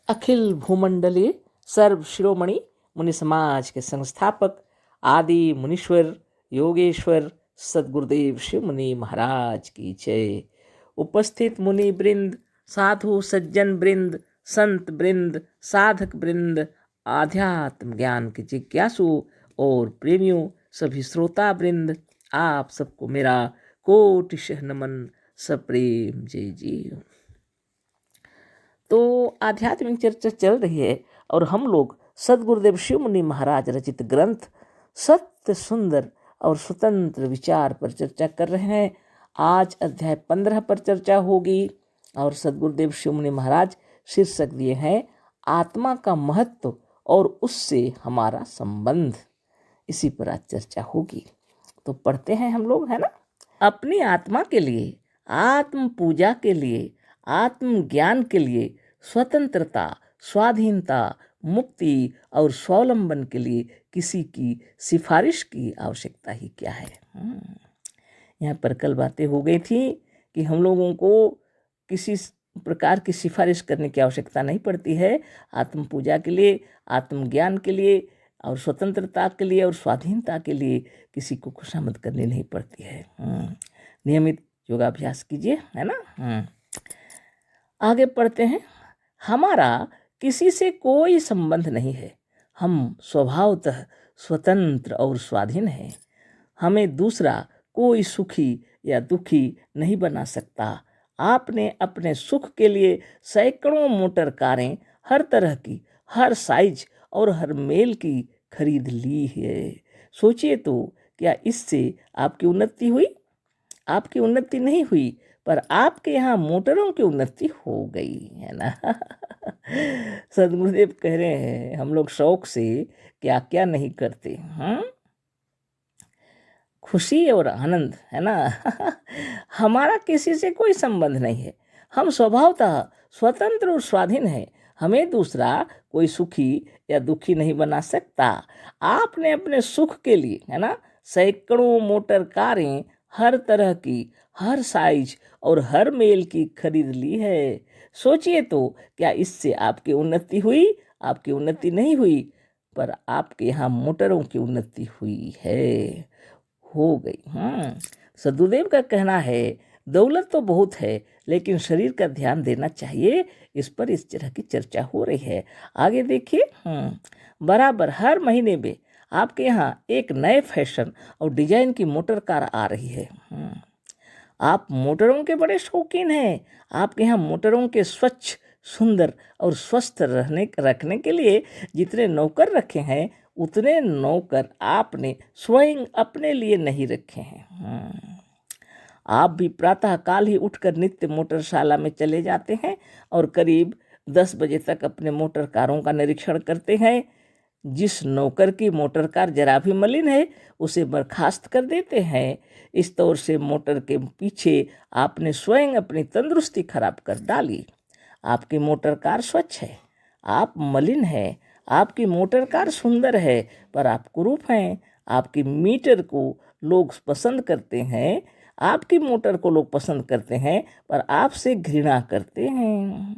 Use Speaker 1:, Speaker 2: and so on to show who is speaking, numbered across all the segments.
Speaker 1: अखिल भूमंडलीय सर्व शिरोमणि मुनि समाज के संस्थापक आदि मुनीश्वर योगेश्वर सदगुरुदेव शिव मुनि महाराज की जय। उपस्थित मुनि वृंद, साधु सज्जन वृंद, संत वृंद, साधक वृंद, आध्यात्म ज्ञान के जिज्ञासु और प्रेमियों, सभी श्रोता वृंद, आप सबको मेरा कोटिशः नमन, सप्रेम जय जी। तो आध्यात्मिक चर्चा चल रही है और हम लोग सदगुरुदेव शिव मुनि महाराज रचित ग्रंथ सत्य सुंदर और स्वतंत्र विचार पर चर्चा कर रहे हैं। आज अध्याय 15 पर चर्चा होगी और सदगुरुदेव शिव मुनि महाराज शीर्षक दिए हैं आत्मा का महत्व और उससे हमारा संबंध। इसी पर आज चर्चा होगी। तो पढ़ते हैं हम लोग, है ना। अपनी आत्मा के लिए, आत्म पूजा के लिए, आत्मज्ञान के लिए स्वतंत्रता, स्वाधीनता, मुक्ति और स्वावलंबन के लिए किसी की सिफारिश की आवश्यकता ही क्या है। यहाँ पर कल बातें हो गई थी कि हम लोगों को किसी प्रकार की सिफारिश करने की आवश्यकता नहीं पड़ती है। आत्म पूजा के लिए, आत्मज्ञान के लिए और स्वतंत्रता के लिए और स्वाधीनता के लिए किसी को खुशामद करनी नहीं पड़ती है। नियमित योगाभ्यास कीजिए, है ना। आगे पढ़ते हैं। हमारा किसी से कोई संबंध नहीं है। हम स्वभावतः स्वतंत्र और स्वाधीन हैं। हमें दूसरा कोई सुखी या दुखी नहीं बना सकता। आपने अपने सुख के लिए सैकड़ों मोटर कारें, हर तरह की, हर साइज और हर मेल की खरीद ली है। सोचिए तो, क्या इससे आपकी उन्नति हुई? आपकी उन्नति नहीं हुई, पर आपके यहाँ मोटरों की उन्नति हो गई, है ना। सदगुरुदेव कह रहे हैं हम लोग शौक से क्या क्या नहीं करते। खुशी और आनंद, है ना। हमारा किसी से कोई संबंध नहीं है। हम स्वभावतः स्वतंत्र और स्वाधीन हैं। हमें दूसरा कोई सुखी या दुखी नहीं बना सकता। आपने अपने सुख के लिए, है ना, सैकड़ों मोटर कारें, हर तरह की, हर साइज और हर मेल की खरीद ली है। सोचिए तो, क्या इससे आपकी उन्नति हुई? आपकी उन्नति नहीं हुई, पर आपके यहाँ मोटरों की उन्नति हुई है, हो गई। सदगुरुदेव का कहना है दौलत तो बहुत है, लेकिन शरीर का ध्यान देना चाहिए। इस पर इस तरह की चर्चा हो रही है। आगे देखिए। बराबर हर महीने में आपके यहाँ एक नए फैशन और डिजाइन की मोटर कार आ रही है। आप मोटरों के बड़े शौकीन हैं। आपके यहाँ मोटरों के स्वच्छ, सुंदर और स्वस्थ रखने के लिए जितने नौकर रखे हैं, उतने नौकर आपने स्वयं अपने लिए नहीं रखे हैं। आप भी प्रातः काल ही उठकर नित्य मोटरशाला में चले जाते हैं और करीब 10 बजे तक अपने मोटर कारों का निरीक्षण करते हैं। जिस नौकर की मोटर कार जरा भी मलिन है, उसे बर्खास्त कर देते हैं। इस तौर से मोटर के पीछे आपने स्वयं अपनी तंदुरुस्ती खराब कर डाली। आपकी मोटर कार स्वच्छ है, आप मलिन हैं। आपकी मोटर कार सुंदर है, पर आप कुरूप हैं। आपकी मीटर को लोग पसंद करते हैं, आपकी मोटर को लोग पसंद करते हैं, पर आपसे घृणा करते हैं।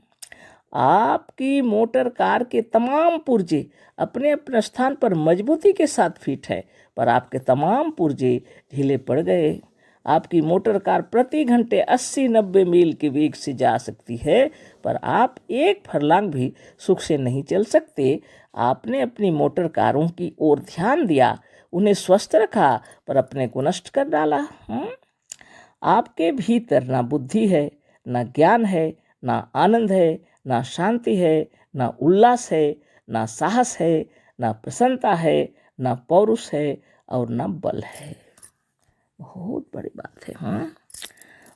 Speaker 1: आपकी मोटर कार के तमाम पुर्जे अपने अपने स्थान पर मजबूती के साथ फिट है, पर आपके तमाम पुर्जे ढीले पड़ गए। आपकी मोटर कार प्रति घंटे 80-90 मील के वेग से जा सकती है, पर आप एक फरलांग भी सुख से नहीं चल सकते। आपने अपनी मोटर कारों की ओर ध्यान दिया, उन्हें स्वस्थ रखा, पर अपने को नष्ट कर डाला। आपके भीतर ना बुद्धि है, ना ज्ञान है, ना आनंद है, ना शांति है, ना उल्लास है, ना साहस है, ना प्रसन्नता है, ना पौरुष है और ना बल है। बहुत बड़ी बात है।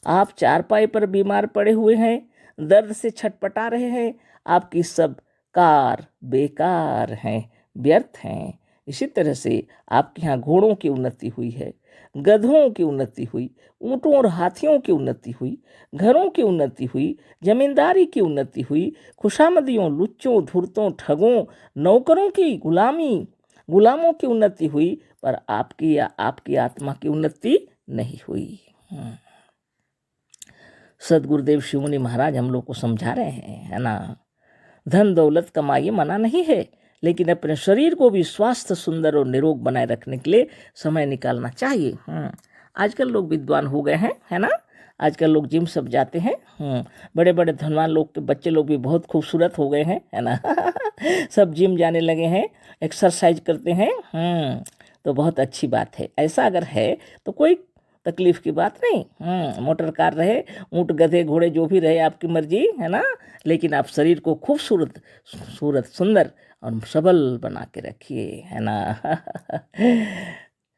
Speaker 1: आप चारपाई पर बीमार पड़े हुए हैं, दर्द से छटपटा रहे हैं। आपकी सब कार बेकार हैं, व्यर्थ हैं। इसी तरह से आपके यहाँ घोड़ों की उन्नति हुई है, गधों की उन्नति हुई, ऊँटों और हाथियों की उन्नति हुई, घरों की उन्नति हुई, जमींदारी की उन्नति हुई, खुशामदियों, लुच्चों, धूर्तों, ठगों, नौकरों की गुलामों की उन्नति हुई, पर आपकी या आपकी आत्मा की उन्नति नहीं हुई। सदगुरुदेव शिव मुनि महाराज हम लोग को समझा रहे हैं, है ना। धन दौलत कमाइए, मना नहीं है, लेकिन अपने शरीर को भी स्वास्थ्य, सुंदर और निरोग बनाए रखने के लिए समय निकालना चाहिए। आजकल लोग विद्वान हो गए हैं, है ना। आजकल लोग जिम सब जाते हैं। बड़े बड़े धनवान लोग के बच्चे लोग भी बहुत खूबसूरत हो गए हैं, है ना। सब जिम जाने लगे हैं, एक्सरसाइज करते हैं। तो बहुत अच्छी बात है। ऐसा अगर है तो कोई तकलीफ की बात नहीं। मोटर कार रहे, ऊँट गधे घोड़े जो भी रहे, आपकी मर्जी, है ना। लेकिन आप शरीर को खूबसूरत सूरत सुंदर और सबल बना के रखिए, है ना।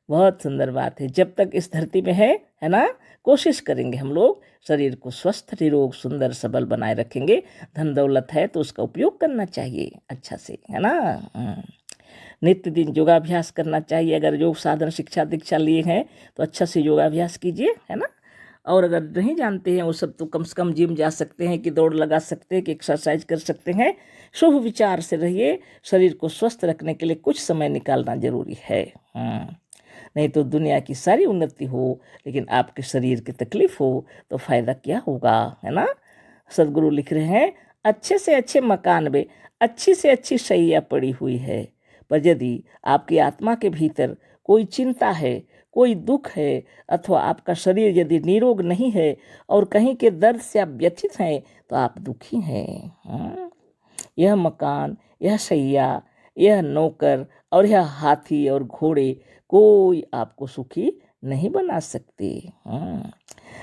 Speaker 1: बहुत सुंदर बात है। जब तक इस धरती में है ना, कोशिश करेंगे हम लोग शरीर को स्वस्थ, निरोग, सुंदर, सबल बनाए रखेंगे। धन दौलत है तो उसका उपयोग करना चाहिए अच्छा से, है ना। नित्य दिन योगाभ्यास करना चाहिए। अगर योग साधन शिक्षा दीक्षा लिए हैं तो अच्छा से योगाभ्यास कीजिए, है ना। और अगर नहीं जानते हैं वो सब, तो कम से कम जिम जा सकते हैं, कि दौड़ लगा सकते हैं, कि एक्सरसाइज कर सकते हैं। शुभ विचार से रहिए। शरीर को स्वस्थ रखने के लिए कुछ समय निकालना जरूरी है। नहीं तो दुनिया की सारी उन्नति हो, लेकिन आपके शरीर की तकलीफ हो तो फायदा क्या होगा, है ना। सदगुरु लिख रहे हैं, अच्छे से अच्छे मकान में अच्छी से अच्छी शैया पड़ी हुई है, पर यदि आपकी आत्मा के भीतर कोई चिंता है, कोई दुख है, अथवा आपका शरीर यदि निरोग नहीं है और कहीं के दर्द से आप व्यथित हैं, तो आप दुखी हैं। यह मकान, यह शैया, यह नौकर और यह हाथी और घोड़े कोई आपको सुखी नहीं बना सकते।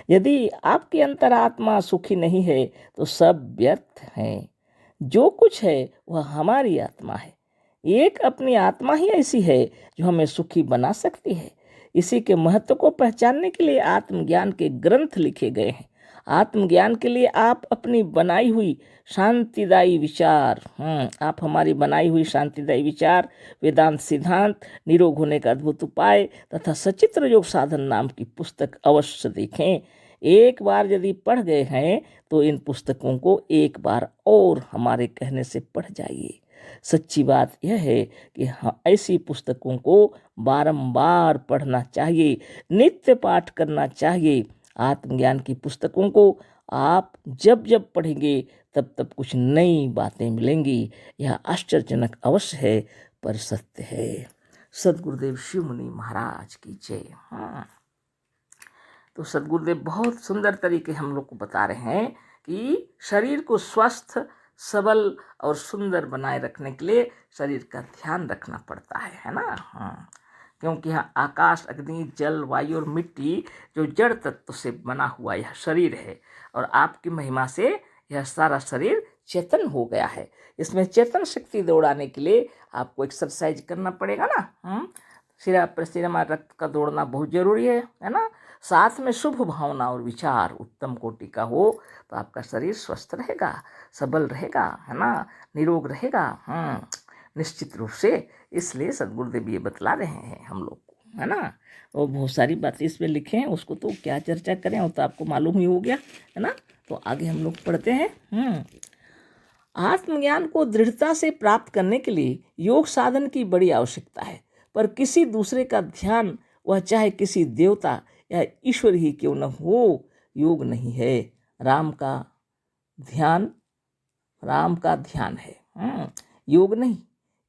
Speaker 1: यदि आपकी अंतरात्मा सुखी नहीं है तो सब व्यर्थ है। जो कुछ है वह हमारी आत्मा है। एक अपनी आत्मा ही ऐसी है जो हमें सुखी बना सकती है। इसी के महत्व को पहचानने के लिए आत्मज्ञान के ग्रंथ लिखे गए हैं। आत्मज्ञान के लिए आप अपनी बनाई हुई शांतिदायी विचार, आप हमारी बनाई हुई शांतिदायी विचार, वेदांत सिद्धांत, निरोग होने का अद्भुत उपाय तथा सचित्र योग साधन नाम की पुस्तक अवश्य देखें। एक बार यदि पढ़ गए हैं तो इन पुस्तकों को एक बार और हमारे कहने से पढ़ जाइए। सच्ची बात यह है कि हाँ, ऐसी पुस्तकों को बारंबार पढ़ना चाहिए, नित्य पाठ करना चाहिए। आत्मज्ञान की पुस्तकों को आप जब जब पढ़ेंगे तब तब कुछ नई बातें मिलेंगी। यह आश्चर्यजनक अवश्य है, पर सत्य है। सदगुरुदेव शिव मुनि महाराज की जय। तो सदगुरुदेव बहुत सुंदर तरीके हम लोग को बता रहे हैं कि शरीर को स्वस्थ, सबल और सुंदर बनाए रखने के लिए शरीर का ध्यान रखना पड़ता है ना। क्योंकि यहाँ आकाश, अग्नि, जल, वायु और मिट्टी जो जड़ तत्व से बना हुआ यह शरीर है, और आपकी महिमा से यह सारा शरीर चेतन हो गया है। इसमें चेतन शक्ति दौड़ाने के लिए आपको एक्सरसाइज करना पड़ेगा ना। सिरा प्रसिरमा रक्त का दौड़ना बहुत जरूरी है ना। साथ में शुभ भावना और विचार उत्तम कोटि का हो तो आपका शरीर स्वस्थ रहेगा, सबल रहेगा, है ना, निरोग रहेगा। निश्चित रूप से। इसलिए सदगुरुदेव ये बतला रहे हैं हम लोग को, है ना। और बहुत सारी बातें इसमें लिखे हैं, उसको तो क्या चर्चा करें, वो तो आपको मालूम ही हो गया, है ना। तो आगे हम लोग पढ़ते हैं। आत्मज्ञान को दृढ़ता से प्राप्त करने के लिए योग साधन की बड़ी आवश्यकता है, पर किसी दूसरे का ध्यान, वह चाहे किसी देवता या ईश्वर ही क्यों न हो, योग नहीं है। राम का ध्यान राम का ध्यान है, योग नहीं।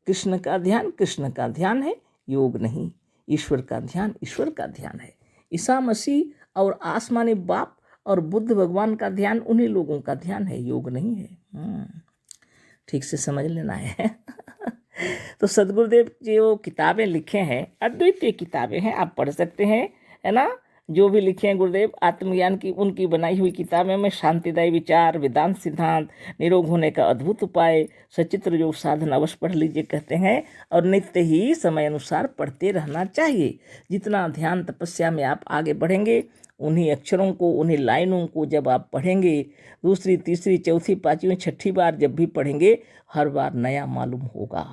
Speaker 1: कृष्ण का ध्यान कृष्ण का ध्यान है, योग नहीं। ईश्वर का ध्यान ईश्वर का ध्यान है। ईसा मसीह और आसमानी बाप और बुद्ध भगवान का ध्यान उन्हीं लोगों का ध्यान है, योग नहीं है। ठीक से समझ लेना है। तो सदगुरुदेव जो किताबें लिखे हैं, अद्वितीय किताबें हैं, आप पढ़ सकते हैं, है ना। जो भी लिखे हैं गुरुदेव आत्मज्ञान की, उनकी बनाई हुई किताबें में शांतिदायी विचार, वेदांत सिद्धांत, निरोग होने का अद्भुत उपाय, सचित्र योग साधन अवश्य पढ़ लीजिए कहते हैं। और नित्य ही समय अनुसार पढ़ते रहना चाहिए। जितना ध्यान तपस्या में आप आगे बढ़ेंगे, उन्हीं अक्षरों को, उन्हीं लाइनों को जब आप पढ़ेंगे, दूसरी, तीसरी, चौथी, पाँचवीं, छठी बार जब भी पढ़ेंगे, हर बार नया मालूम होगा।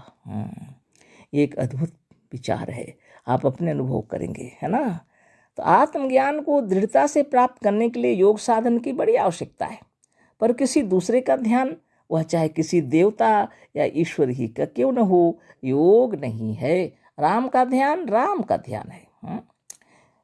Speaker 1: एक अद्भुत विचार है, आप अपने अनुभव करेंगे, है ना। तो आत्मज्ञान को दृढ़ता से प्राप्त करने के लिए योग साधन की बड़ी आवश्यकता है, पर किसी दूसरे का ध्यान, वह चाहे किसी देवता या ईश्वर ही का क्यों न हो, योग नहीं है। राम का ध्यान राम का ध्यान है,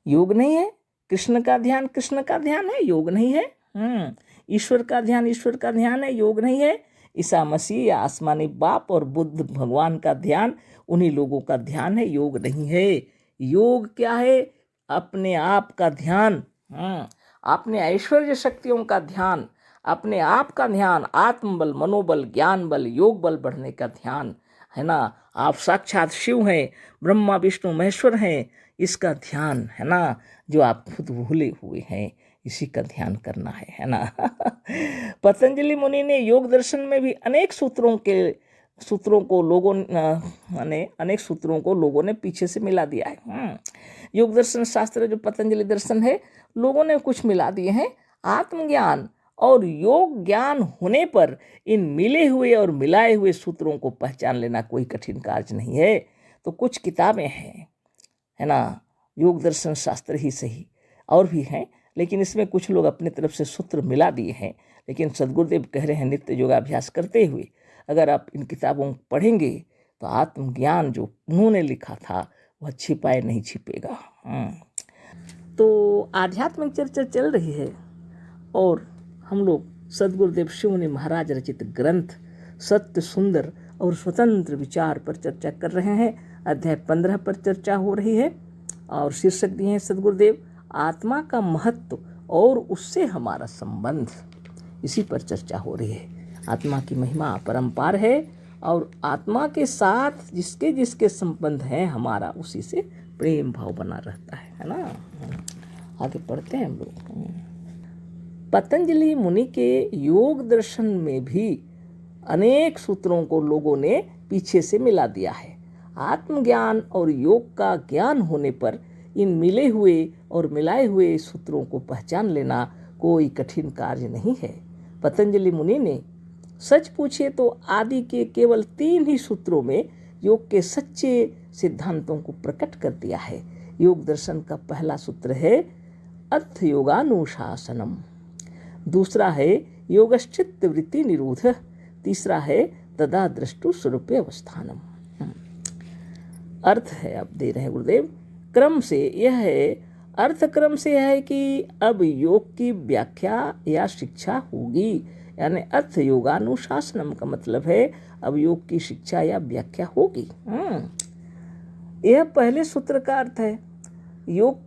Speaker 1: योग नहीं है। कृष्ण का ध्यान कृष्ण का ध्यान है, योग नहीं है। ईश्वर का ध्यान ईश्वर का ध्यान है, योग नहीं है। ईसा मसीह या आसमानी बाप और बुद्ध भगवान का ध्यान उन्हीं लोगों का ध्यान है, योग नहीं है। योग क्या है? अपने आप का ध्यान, अपने ऐश्वर्य शक्तियों का ध्यान, अपने आप का ध्यान, आत्मबल, मनोबल, ज्ञान बल, योग बल बढ़ने का ध्यान है ना। आप साक्षात शिव हैं, ब्रह्मा विष्णु महेश्वर हैं, इसका ध्यान है ना। जो आप खुद भूले हुए हैं, इसी का ध्यान करना है ना। पतंजलि मुनि ने योग दर्शन में भी अनेक सूत्रों को लोगों ने पीछे से मिला दिया है। योग दर्शन शास्त्र जो पतंजलि दर्शन है, लोगों ने कुछ मिला दिए हैं। आत्मज्ञान और योग ज्ञान होने पर इन मिले हुए और मिलाए हुए सूत्रों को पहचान लेना कोई कठिन कार्य नहीं है। तो कुछ किताबें हैं, है ना, योग दर्शन शास्त्र ही सही, और भी हैं, लेकिन इसमें कुछ लोग अपने तरफ से सूत्र मिला दिए हैं। लेकिन सद्गुरुदेव कह रहे हैं, नित्य योगाभ्यास करते हुए अगर आप इन किताबों को पढ़ेंगे तो आत्मज्ञान जो उन्होंने लिखा था वह छिपाए नहीं छिपेगा। तो आध्यात्मिक चर्चा चल रही है और हम लोग सद्गुरुदेव शिवमुनि महाराज रचित ग्रंथ सत्य, सुंदर और स्वतंत्र विचार पर चर्चा कर रहे हैं। अध्याय 15 पर चर्चा हो रही है और शीर्षक दिए हैं सद्गुरुदेव, आत्मा का महत्व और उससे हमारा संबंध। इसी पर चर्चा हो रही है। आत्मा की महिमा अपरंपार है और आत्मा के साथ जिसके जिसके संबंध हैं हमारा, उसी से प्रेम भाव बना रहता है ना। आगे पढ़ते हैं हम लोग। पतंजलि मुनि के योग दर्शन में भी अनेक सूत्रों को लोगों ने पीछे से मिला दिया है। आत्मज्ञान और योग का ज्ञान होने पर इन मिले हुए और मिलाए हुए सूत्रों को पहचान लेना कोई कठिन कार्य नहीं है। पतंजलि मुनि ने सच पूछे तो आदि के केवल 3 ही सूत्रों में योग के सच्चे सिद्धांतों को प्रकट कर दिया है। योग दर्शन का पहला सूत्र है अर्थ योगानुशासनम, दूसरा है योगश्चित्त वृत्ति निरोध, तीसरा है तदा दृष्टु स्वरूपे अवस्थानम। अर्थ है, अब दे रहे हैं गुरुदेव, क्रम से यह है, अर्थ क्रम से है कि अब योग की व्याख्या या शिक्षा होगी, यानी अर्थ योगानुशासनम का मतलब है अब योग की शिक्षा या व्याख्या होगी। यह पहले सूत्र का अर्थ है। योग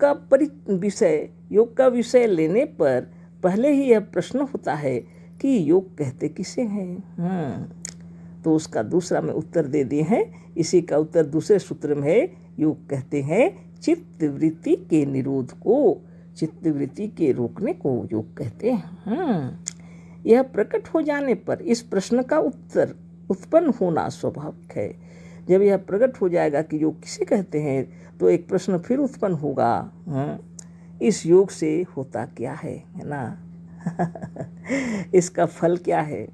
Speaker 1: का विषय लेने पर पहले ही यह प्रश्न होता है कि योग कहते किसे हैं। तो उसका दूसरा में उत्तर दे दिए हैं। इसी का उत्तर दूसरे सूत्र में है, योग कहते हैं चित्त वृत्ति के निरोध को, चित्त वृत्ति के रोकने को योग कहते हैं। यह प्रकट हो जाने पर इस प्रश्न का उत्तर उत्पन्न होना स्वाभाविक है। जब यह प्रकट हो जाएगा कि योग किसे कहते हैं, तो एक प्रश्न फिर उत्पन्न होगा, इस योग से होता क्या है ना। इसका फल क्या है।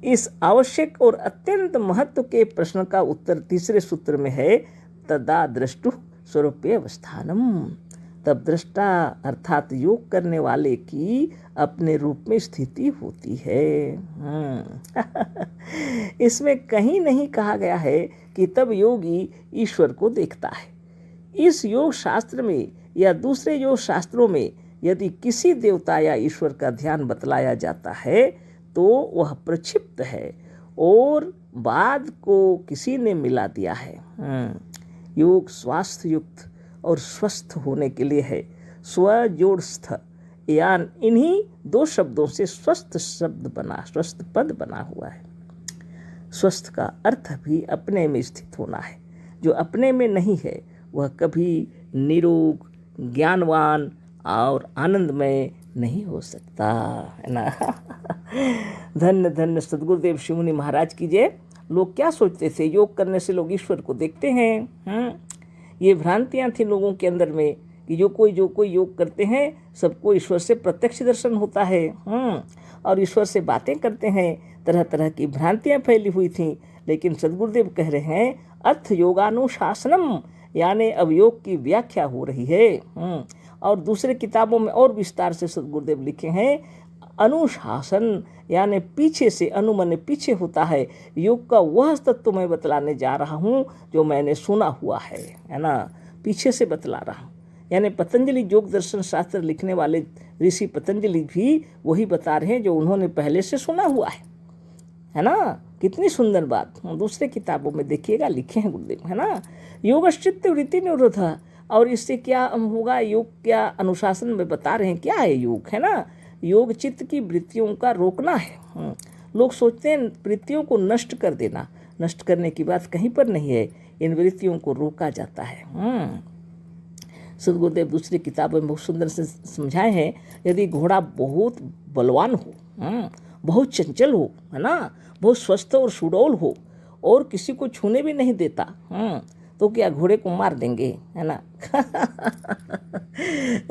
Speaker 1: इस आवश्यक और अत्यंत महत्व के प्रश्न का उत्तर तीसरे सूत्र में है, तदा दृष्टु स्वरूपे अवस्थानम, तब दृष्टा अर्थात योग करने वाले की अपने रूप में स्थिति होती है। इसमें कहीं नहीं कहा गया है कि तब योगी ईश्वर को देखता है। इस योग शास्त्र में या दूसरे योग शास्त्रों में यदि किसी देवता या ईश्वर का ध्यान बतलाया जाता है तो वह प्रक्षिप्त है और बाद को किसी ने मिला दिया है। योग स्वास्थ्य युक्त और स्वस्थ होने के लिए है। स्वजोड़स्थ यान इन्हीं 2 शब्दों से स्वस्थ पद बना हुआ है। स्वस्थ का अर्थ भी अपने में स्थित होना है। जो अपने में नहीं है वह कभी निरोग, ज्ञानवान और आनंदमय नहीं हो सकता, है ना। धन्य धन्य सद्गुरुदेव शिवमुनि महाराज की जय। लोग क्या सोचते थे, योग करने से लोग ईश्वर को देखते हैं। ये भ्रांतियां थी लोगों के अंदर में कि जो कोई योग करते हैं सबको ईश्वर से प्रत्यक्ष दर्शन होता है, और ईश्वर से बातें करते हैं। तरह तरह की भ्रांतियां फैली हुई थीं। लेकिन सद्गुरुदेव कह रहे हैं अर्थ योगानुशासनम, यानी अब योग की व्याख्या हो रही है। और दूसरे किताबों में और विस्तार से सद्गुरुदेव लिखे हैं अनुशासन, यानी पीछे से, अनुमन पीछे होता है। योग का वह तत्व मैं बतलाने जा रहा हूँ जो मैंने सुना हुआ है ना, पीछे से बतला रहा हूँ। यानी पतंजलि योग दर्शन शास्त्र लिखने वाले ऋषि पतंजलि भी वही बता रहे हैं जो उन्होंने पहले से सुना हुआ है। है ना। कितनी सुंदर बात, दूसरे किताबों में देखिएगा लिखे हैं गुरुदेव, है ना। योगश्चित्त वृत्ति निरोध, और इससे क्या होगा, योग क्या अनुशासन में बता रहे हैं क्या है योग, है ना। योग चित्त की वृत्तियों का रोकना है। लोग सोचते हैं वृत्तियों को नष्ट कर देना, नष्ट करने की बात कहीं पर नहीं है, इन वृत्तियों को रोका जाता है। सदगुरुदेव दूसरी किताबों में बहुत सुंदर से समझाए हैं, यदि घोड़ा बहुत बलवान हो, बहुत चंचल हो, है ना, बहुत स्वस्थ और सुडौल हो और किसी को छूने भी नहीं देता, तो क्या घोड़े को मार देंगे, है ना।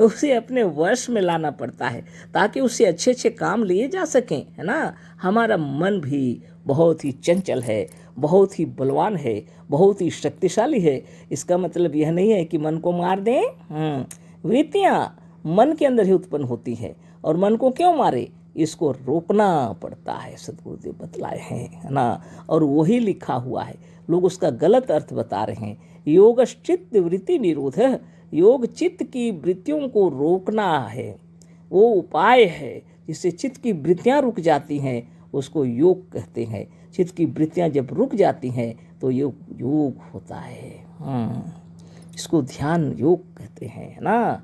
Speaker 1: उसे अपने वश में लाना पड़ता है ताकि उससे अच्छे अच्छे काम लिए जा सकें, है ना। हमारा मन भी बहुत ही चंचल है, बहुत ही बलवान है, बहुत ही शक्तिशाली है। इसका मतलब यह नहीं है कि मन को मार दें। वृत्तियाँ मन के अंदर ही उत्पन्न होती है और मन को क्यों मारे, इसको रोकना पड़ता है, सद्गुरुदेव बतलाए हैं, है ना। और वही लिखा हुआ है, लोग उसका गलत अर्थ बता रहे हैं। योगश्चित्त वृत्ति निरोध, योग चित्त की वृत्तियों को रोकना है, वो उपाय है जिससे चित्त की वृत्तियाँ रुक जाती हैं, उसको योग कहते हैं। चित्त की वृत्तियाँ जब रुक जाती हैं तो योग होता है। इसको ध्यान योग कहते हैं, है ना।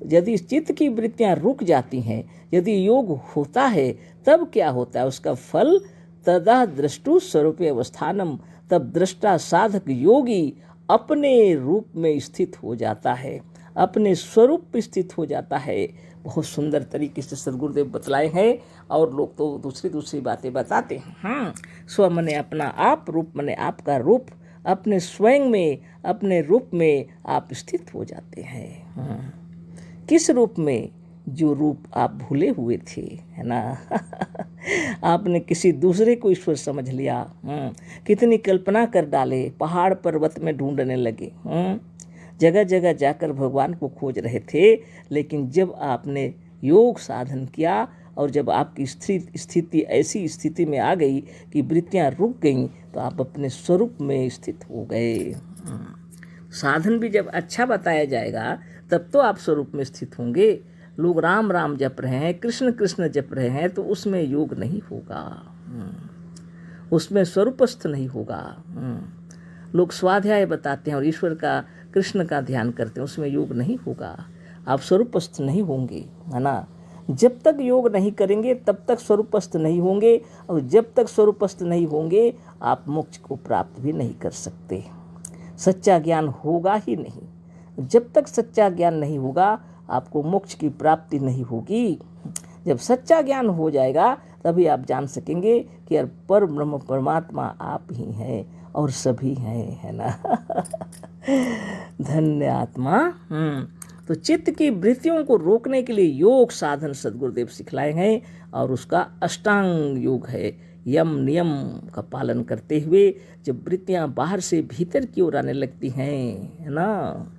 Speaker 1: यदि चित्त की वृत्तियाँ रुक जाती हैं, यदि योग होता है, तब क्या होता है, उसका फल तदा दृष्टु स्वरूप अवस्थानम, तब दृष्टा साधक योगी अपने रूप में स्थित हो जाता है, अपने स्वरूप में स्थित हो जाता है। बहुत सुंदर तरीके से सद्गुरुदेव बतलाए हैं, और लोग तो दूसरी बातें बताते हैं। स्व मने अपना आप, रूप मने आपका रूप, अपने स्वयं में, अपने रूप में आप स्थित हो जाते हैं। किस रूप में, जो रूप आप भूले हुए थे, है ना। आपने किसी दूसरे को ईश्वर समझ लिया। कितनी कल्पना कर डाले, पहाड़ पर्वत में ढूंढने लगे, जगह जगह जाकर भगवान को खोज रहे थे। लेकिन जब आपने योग साधन किया और जब आपकी स्थिति ऐसी स्थिति में आ गई कि वृत्तियाँ रुक गईं, तो आप अपने स्वरूप में स्थित हो गए। साधन भी जब अच्छा बताया जाएगा तब तो आप स्वरूप में स्थित होंगे। लोग राम राम जप रहे हैं, कृष्ण कृष्ण जप रहे हैं, तो उसमें योग नहीं होगा, उसमें स्वरूपस्थ नहीं होगा। लोग स्वाध्याय बताते हैं और ईश्वर का, कृष्ण का ध्यान करते हैं, उसमें योग नहीं होगा, आप स्वरूपस्थ नहीं होंगे, है ना। जब तक योग नहीं करेंगे तब तक स्वरूपस्थ नहीं होंगे, और जब तक स्वरूपस्थ नहीं होंगे आप मोक्ष को प्राप्त भी नहीं कर सकते। सच्चा ज्ञान होगा ही नहीं। जब तक सच्चा ज्ञान नहीं होगा आपको मोक्ष की प्राप्ति नहीं होगी। जब सच्चा ज्ञान हो जाएगा तभी आप जान सकेंगे कि यार पर ब्रह्म परमात्मा आप ही हैं और सभी हैं, है ना। धन्य आत्मा। तो चित्त की वृत्तियों को रोकने के लिए योग साधन सद्गुरुदेव सिखलाए हैं, और उसका अष्टांग योग है। यम नियम का पालन करते हुए जब वृत्तियां बाहर से भीतर की ओर आने लगती हैं, है ना,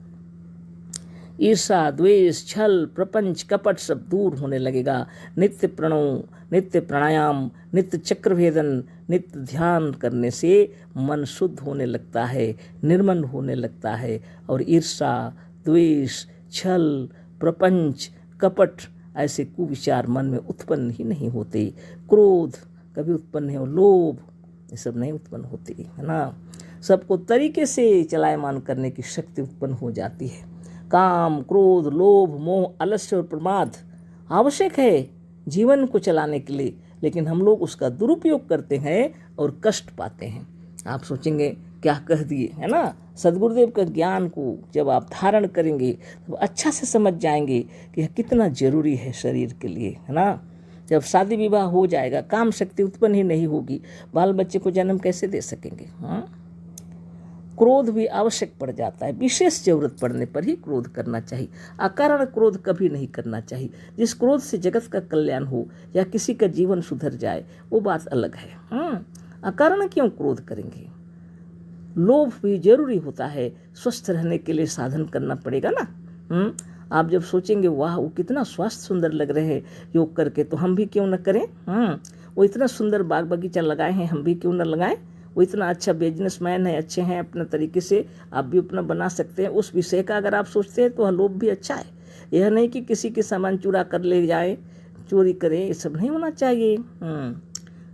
Speaker 1: ईर्षा द्वेष छल प्रपंच कपट सब दूर होने लगेगा। नित्य प्रणव, नित्य प्राणायाम, नित्य चक्रभेदन, नित्य ध्यान करने से मन शुद्ध होने लगता है, निर्मल होने लगता है, और ईर्षा द्वेष छल प्रपंच कपट ऐसे कुविचार मन में उत्पन्न ही नहीं होते। क्रोध कभी उत्पन्न नहीं हो, लोभ ये सब नहीं उत्पन्न होते, है ना। सबको तरीके से चलायमान करने की शक्ति उत्पन्न हो जाती है। काम क्रोध लोभ मोह आलस्य और प्रमाद आवश्यक है जीवन को चलाने के लिए, लेकिन हम लोग उसका दुरुपयोग करते हैं और कष्ट पाते हैं। आप सोचेंगे क्या कह दिए, है ना। सद्गुरुदेव का ज्ञान को जब आप धारण करेंगे तो अच्छा से समझ जाएंगे कि यह कितना जरूरी है शरीर के लिए, है ना। जब शादी विवाह हो जाएगा, काम शक्ति उत्पन्न ही नहीं होगी, बाल बच्चे को जन्म कैसे दे सकेंगे। क्रोध भी आवश्यक पड़ जाता है, विशेष जरूरत पड़ने पर ही क्रोध करना चाहिए। अकारण क्रोध कभी नहीं करना चाहिए। जिस क्रोध से जगत का कल्याण हो या किसी का जीवन सुधर जाए वो बात अलग है। अकारण क्यों क्रोध करेंगे। लोभ भी जरूरी होता है, स्वस्थ रहने के लिए साधन करना पड़ेगा ना। आप जब सोचेंगे वाह वो कितना स्वास्थ्य सुंदर लग रहे हैं योग करके, तो हम भी क्यों न करें। वो इतना सुंदर बाग बगीचा लगाए हैं, हम भी क्यों न लगाएं। वो इतना अच्छा बिजनेसमैन है, अच्छे हैं अपने तरीके से, आप भी अपना बना सकते हैं। उस विषय का अगर आप सोचते हैं तो लोभ भी अच्छा है। यह नहीं कि किसी के सामान चुरा कर ले जाए, चोरी करें, ये सब नहीं होना चाहिए।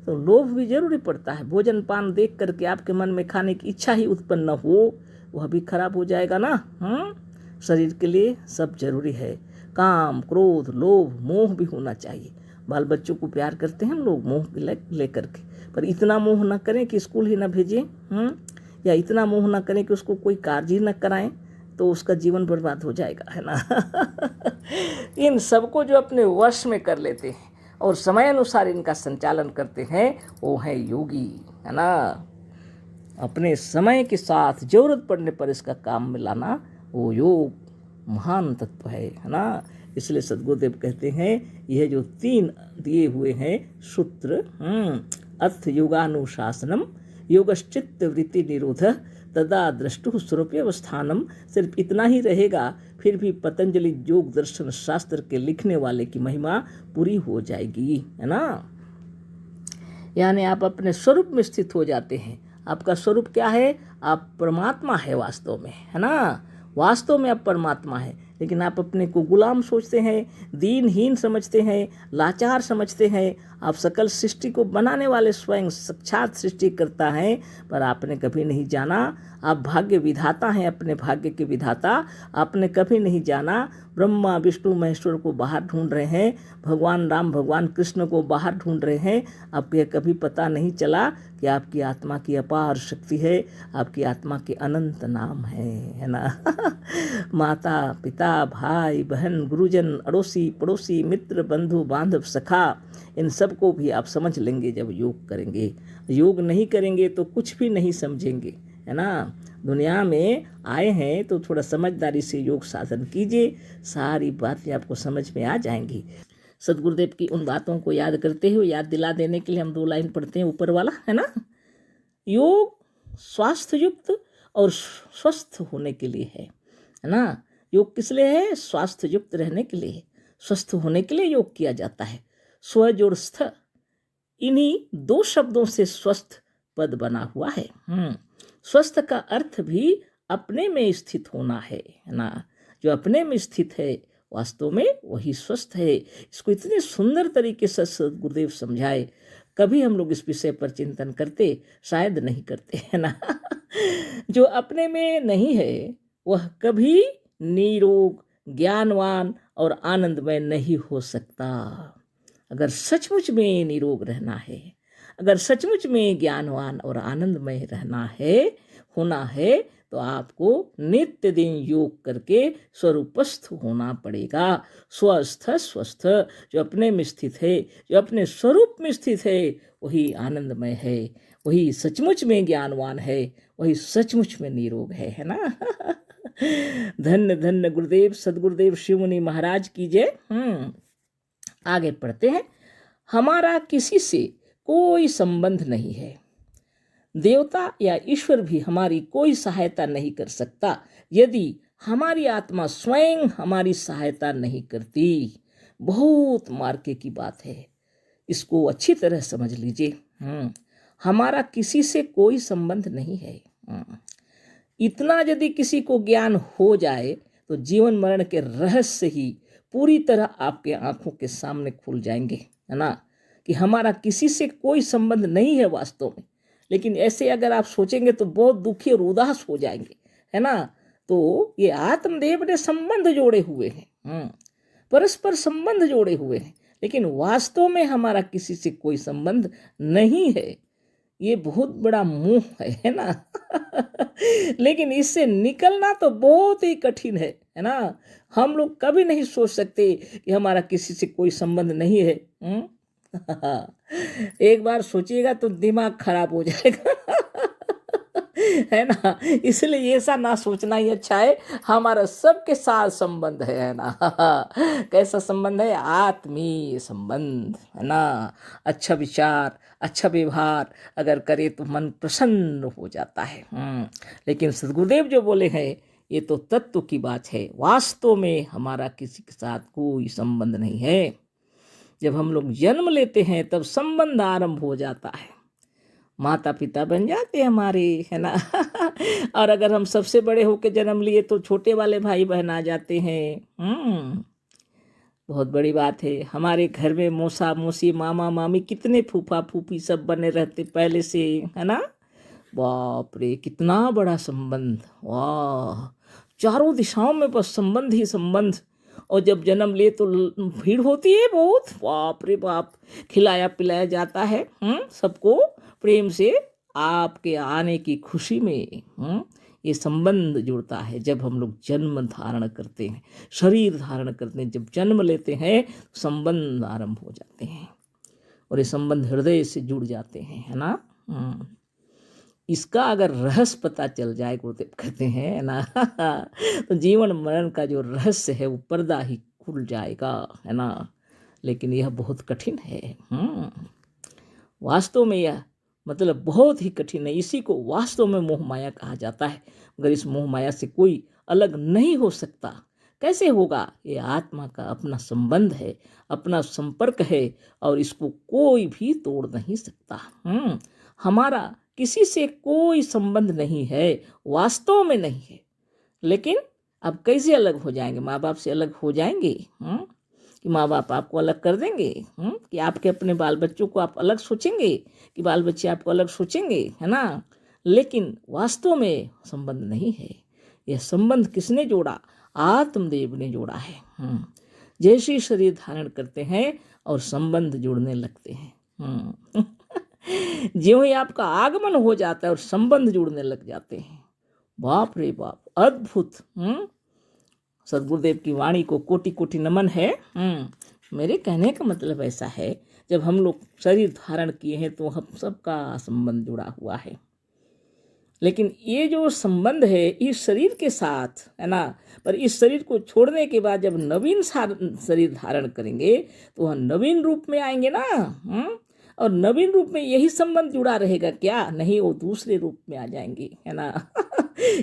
Speaker 1: तो लोभ भी जरूरी पड़ता है। भोजन पान देख करके आपके मन में खाने की इच्छा ही उत्पन्न न हो, वह भी खराब हो जाएगा ना। शरीर के लिए सब जरूरी है। काम, क्रोध, लोभ, मोह भी होना चाहिए। बाल बच्चों को प्यार करते हैं हम लोग मोह ले करके, पर इतना मोह न करें कि स्कूल ही न भेजें, या इतना मोह न करें कि उसको कोई कार्य ही न कराएं, तो उसका जीवन बर्बाद हो जाएगा, है ना। इन सबको जो अपने वश में कर लेते हैं और समय अनुसार इनका संचालन करते हैं, वो है योगी, है ना। अपने समय के साथ जरूरत पड़ने पर इसका काम में लाना, वो योग महान तत्व है ना। इसलिए सद्गुरुदेव कहते हैं यह जो 3 दिए हुए हैं सूत्र, अर्थ योगानुशासनम, योगश्चित्त वृत्ति निरोध, तदा दृष्टु स्वरूप्यवस्थानम, सिर्फ इतना ही रहेगा फिर भी पतंजलि योग दर्शन शास्त्र के लिखने वाले की महिमा पूरी हो जाएगी, है ना। यानी आप अपने स्वरूप में स्थित हो जाते हैं। आपका स्वरूप क्या है? आप परमात्मा है वास्तव में, है ना। वास्तव में आप परमात्मा है, लेकिन आप अपने को गुलाम सोचते हैं, दीनहीन समझते हैं, लाचार समझते हैं। आप सकल सृष्टि को बनाने वाले स्वयं साक्षात सृष्टि करता है, पर आपने कभी नहीं जाना आप भाग्य विधाता हैं, अपने भाग्य के विधाता। आपने कभी नहीं जाना ब्रह्मा विष्णु महेश्वर को बाहर ढूंढ रहे हैं, भगवान राम भगवान कृष्ण को बाहर ढूंढ रहे हैं। आपको यह कभी पता नहीं चला कि आपकी आत्मा की अपार शक्ति है, आपकी आत्मा के अनंत नाम है ना। माता पिता भाई बहन गुरुजन अड़ोसी पड़ोसी मित्र बंधु बांधव सखा, इन सब को भी आप समझ लेंगे जब योग करेंगे। योग नहीं करेंगे तो कुछ भी नहीं समझेंगे, है ना। दुनिया में आए हैं तो थोड़ा समझदारी से योग साधन कीजिए, सारी बातें आपको समझ में आ जाएंगी। सदगुरुदेव की उन बातों को याद करते हुए याद दिला देने के लिए हम 2 लाइन पढ़ते हैं ऊपर वाला, है ना। योग स्वास्थ्य युक्त और स्वस्थ होने के लिए है ना। योग किस लिए है? स्वास्थ्य युक्त रहने के लिए, स्वस्थ होने के लिए योग किया जाता है। स्व जोड़ स्थ, इन्हीं 2 शब्दों से स्वस्थ पद बना हुआ है। स्वस्थ का अर्थ भी अपने में स्थित होना है ना। जो अपने में स्थित है वास्तव में वही स्वस्थ है। इसको इतने सुंदर तरीके से सद्गुरुदेव समझाए, कभी हम लोग इस विषय पर चिंतन करते शायद नहीं करते, है ना। जो अपने में नहीं है वह कभी निरोग ज्ञानवान और आनंदमय नहीं हो सकता। अगर सचमुच में निरोग रहना है, अगर सचमुच में ज्ञानवान और आनंदमय रहना है, होना है, तो आपको नित्य दिन योग करके स्वरूपस्थ होना पड़ेगा। स्वस्थ स्वस्थ, जो अपने में स्थित है, जो अपने स्वरूप में स्थित है, वही आनंदमय है, वही सचमुच में ज्ञानवान है, वही सचमुच में निरोग है ना। धन्य धन्य गुरुदेव सदगुरुदेव शिवमुनि महाराज की जय। आगे पढ़ते हैं। हमारा किसी से कोई संबंध नहीं है। देवता या ईश्वर भी हमारी कोई सहायता नहीं कर सकता यदि हमारी आत्मा स्वयं हमारी सहायता नहीं करती। बहुत मार्के की बात है, इसको अच्छी तरह समझ लीजिए। हमारा किसी से कोई संबंध नहीं है। इतना यदि किसी को ज्ञान हो जाए तो जीवन मरण के रहस्य ही पूरी तरह आपके आंखों के सामने खुल जाएंगे, है ना, कि हमारा किसी से कोई संबंध नहीं है वास्तव में। लेकिन ऐसे अगर आप सोचेंगे तो बहुत दुखी और उदास हो जाएंगे, है ना। तो ये आत्मदेव ने संबंध जोड़े हुए हैं, परस्पर संबंध जोड़े हुए हैं, लेकिन वास्तव में हमारा किसी से कोई संबंध नहीं है। ये बहुत बड़ा मोह है ना। लेकिन इससे निकलना तो बहुत ही कठिन है ना। हम लोग कभी नहीं सोच सकते कि हमारा किसी से कोई संबंध नहीं है। एक बार सोचिएगा तो दिमाग खराब हो जाएगा। है ना। इसलिए ऐसा ना सोचना ही अच्छा है। हमारा सबके साथ संबंध है ना। कैसा संबंध है? आत्मीय संबंध, है ना। अच्छा विचार अच्छा व्यवहार अगर करे तो मन प्रसन्न हो जाता है। लेकिन सद्गुरुदेव जो बोले हैं ये तो तत्व की बात है। वास्तव में हमारा किसी के साथ कोई संबंध नहीं है। जब हम लोग जन्म लेते हैं तब संबंध आरंभ हो जाता है, माता पिता बन जाते हैं हमारे, है ना। और अगर हम सबसे बड़े होकर जन्म लिए तो छोटे वाले भाई बहन आ जाते हैं। बहुत बड़ी बात है। हमारे घर में मौसा मौसी मामा मामी कितने फूफा फूफी सब बने रहते पहले से, है ना। बाप रे कितना बड़ा संबंध, वाह। चारों दिशाओं में बस संबंध ही संबंध। और जब जन्म ले तो भीड़ होती है बहुत, बाप रे बाप। खिलाया पिलाया जाता है सबको प्रेम से, आपके आने की खुशी में। ये संबंध जुड़ता है जब हम लोग जन्म धारण करते हैं, शरीर धारण करते हैं, जब जन्म लेते हैं तो संबंध आरंभ हो जाते हैं और ये संबंध हृदय से जुड़ जाते हैं, है ना। इसका अगर रहस्य पता चल जाए, गुरुदेव कहते हैं ना तो जीवन मरण का जो रहस्य है वो पर्दा ही खुल जाएगा, है ना। लेकिन यह बहुत कठिन है। वास्तव में यह मतलब बहुत ही कठिन है। इसी को वास्तव में मोह माया कहा जाता है। मगर इस मोह माया से कोई अलग नहीं हो सकता। कैसे होगा? ये आत्मा का अपना संबंध है, अपना संपर्क है और इसको कोई भी तोड़ नहीं सकता। हमारा किसी से कोई संबंध नहीं है, वास्तव में नहीं है। लेकिन अब कैसे अलग हो जाएंगे? माँ बाप से अलग हो जाएंगे कि माँ बाप आपको अलग कर देंगे? कि आपके अपने बाल बच्चों को आप अलग सोचेंगे कि बाल बच्चे आपको अलग सोचेंगे, है ना। लेकिन वास्तव में संबंध नहीं है। यह संबंध किसने जोड़ा? आत्मदेव ने जोड़ा है। जैसे शरीर धारण करते हैं और संबंध जुड़ने लगते हैं ज्यों ही आपका आगमन हो जाता है और संबंध जुड़ने लग जाते हैं, बाप रे बाप, अद्भुत। सदगुरुदेव की वाणी को कोटि कोटि नमन है। मेरे कहने का मतलब ऐसा है, जब हम लोग शरीर धारण किए हैं तो हम सबका संबंध जुड़ा हुआ है। लेकिन ये जो संबंध है इस शरीर के साथ, है ना, पर इस शरीर को छोड़ने के बाद जब नवीन शरीर धारण करेंगे तो वह नवीन रूप में आएंगे ना। और नवीन रूप में यही संबंध जुड़ा रहेगा क्या? नहीं, वो दूसरे रूप में आ जाएंगे, है ना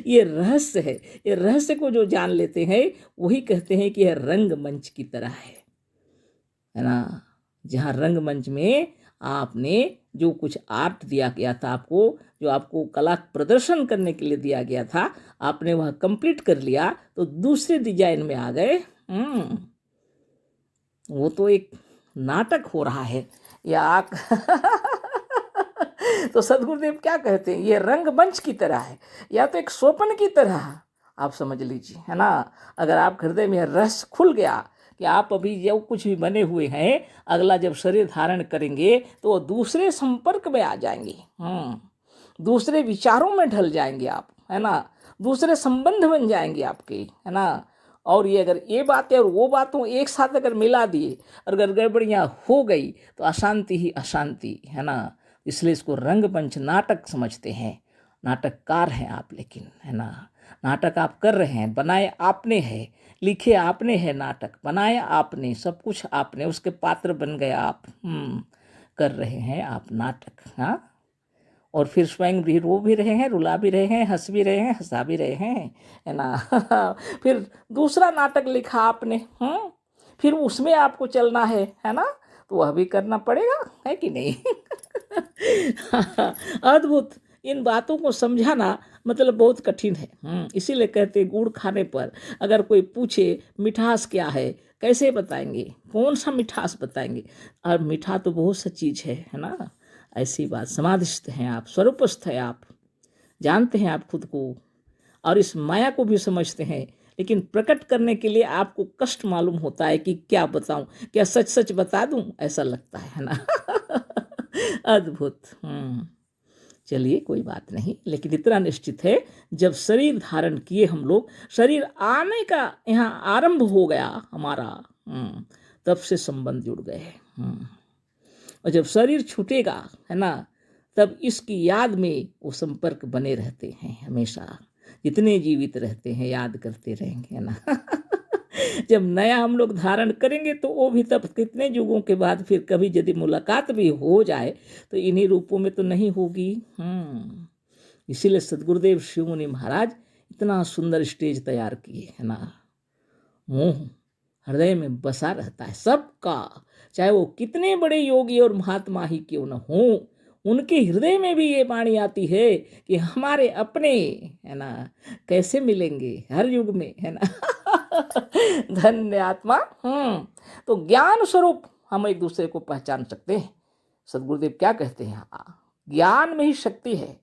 Speaker 1: ये रहस्य है। ये रहस्य को जो जान लेते हैं वही कहते हैं कि यह रंगमंच की तरह है ना। जहाँ रंगमंच में आपने जो कुछ आर्ट दिया गया था आपको, जो आपको कला प्रदर्शन करने के लिए दिया गया था, आपने वह कंप्लीट कर लिया तो दूसरे डिजाइन में आ गए। वो तो एक नाटक हो रहा है या तो सदगुरुदेव क्या कहते हैं? ये रंगमंच की तरह है या तो एक स्वप्न की तरह आप समझ लीजिए, है ना। अगर आप हृदय में रहस्य खुल गया कि आप अभी जो कुछ भी बने हुए हैं, अगला जब शरीर धारण करेंगे तो दूसरे संपर्क में आ जाएंगे, दूसरे विचारों में ढल जाएंगे आप, है ना। दूसरे संबंध बन जाएंगे आपके, है ना। और ये अगर ये बातें और वो बातों एक साथ अगर मिला दिए और अगर गड़बड़ियाँ हो गई तो अशांति ही अशांति, है ना। इसलिए इसको रंगमंच नाटक समझते हैं। नाटककार हैं आप, लेकिन, है ना, नाटक आप कर रहे हैं, बनाए आपने है, लिखे आपने है, नाटक बनाया आपने, सब कुछ आपने, उसके पात्र बन गए आप। कर रहे हैं आप नाटक, हाँ। और फिर स्वयं भी रो भी रहे हैं, रुला भी रहे हैं, हंस भी रहे हैं, हंसा भी रहे हैं, है ना फिर दूसरा नाटक लिखा आपने, फिर उसमें आपको चलना है ना, तो वह भी करना पड़ेगा, है कि नहीं अद्भुत। इन बातों को समझाना मतलब बहुत कठिन है। इसीलिए कहते गुड़ खाने पर अगर कोई पूछे मिठास क्या है, कैसे बताएंगे, कौन सा मिठास बताएंगे? और मीठा तो बहुत सा चीज़ है ना। ऐसी बात, समाधिस्थ हैं आप, स्वरूपस्थ हैं आप, जानते हैं आप खुद को और इस माया को भी समझते हैं। लेकिन प्रकट करने के लिए आपको कष्ट मालूम होता है कि क्या बताऊं, क्या सच सच बता दूं, ऐसा लगता है ना अद्भुत। चलिए कोई बात नहीं, लेकिन इतना निश्चित है जब शरीर धारण किए हम लोग, शरीर आने का यहाँ आरंभ हो गया हमारा, तब से संबंध जुड़ गए। और जब शरीर छूटेगा, है ना, तब इसकी याद में वो संपर्क बने रहते हैं हमेशा। जितने जीवित रहते हैं याद करते रहेंगे, है ना जब नया हम लोग धारण करेंगे तो वो भी तब कितने युगों के बाद फिर कभी यदि मुलाकात भी हो जाए तो इन्हीं रूपों में तो नहीं होगी। इसीलिए सदगुरुदेव शिव मुनि महाराज इतना सुंदर स्टेज तैयार किए, है ना। मोह हृदय में बसा रहता है सबका, चाहे वो कितने बड़े योगी और महात्मा ही क्यों न हो, उनके हृदय में भी ये वाणी आती है कि हमारे अपने, है ना, कैसे मिलेंगे हर युग में, है ना धन्य आत्मा। तो ज्ञान स्वरूप हम एक दूसरे को पहचान सकते हैं। सदगुरुदेव क्या कहते हैं, ज्ञान में ही शक्ति है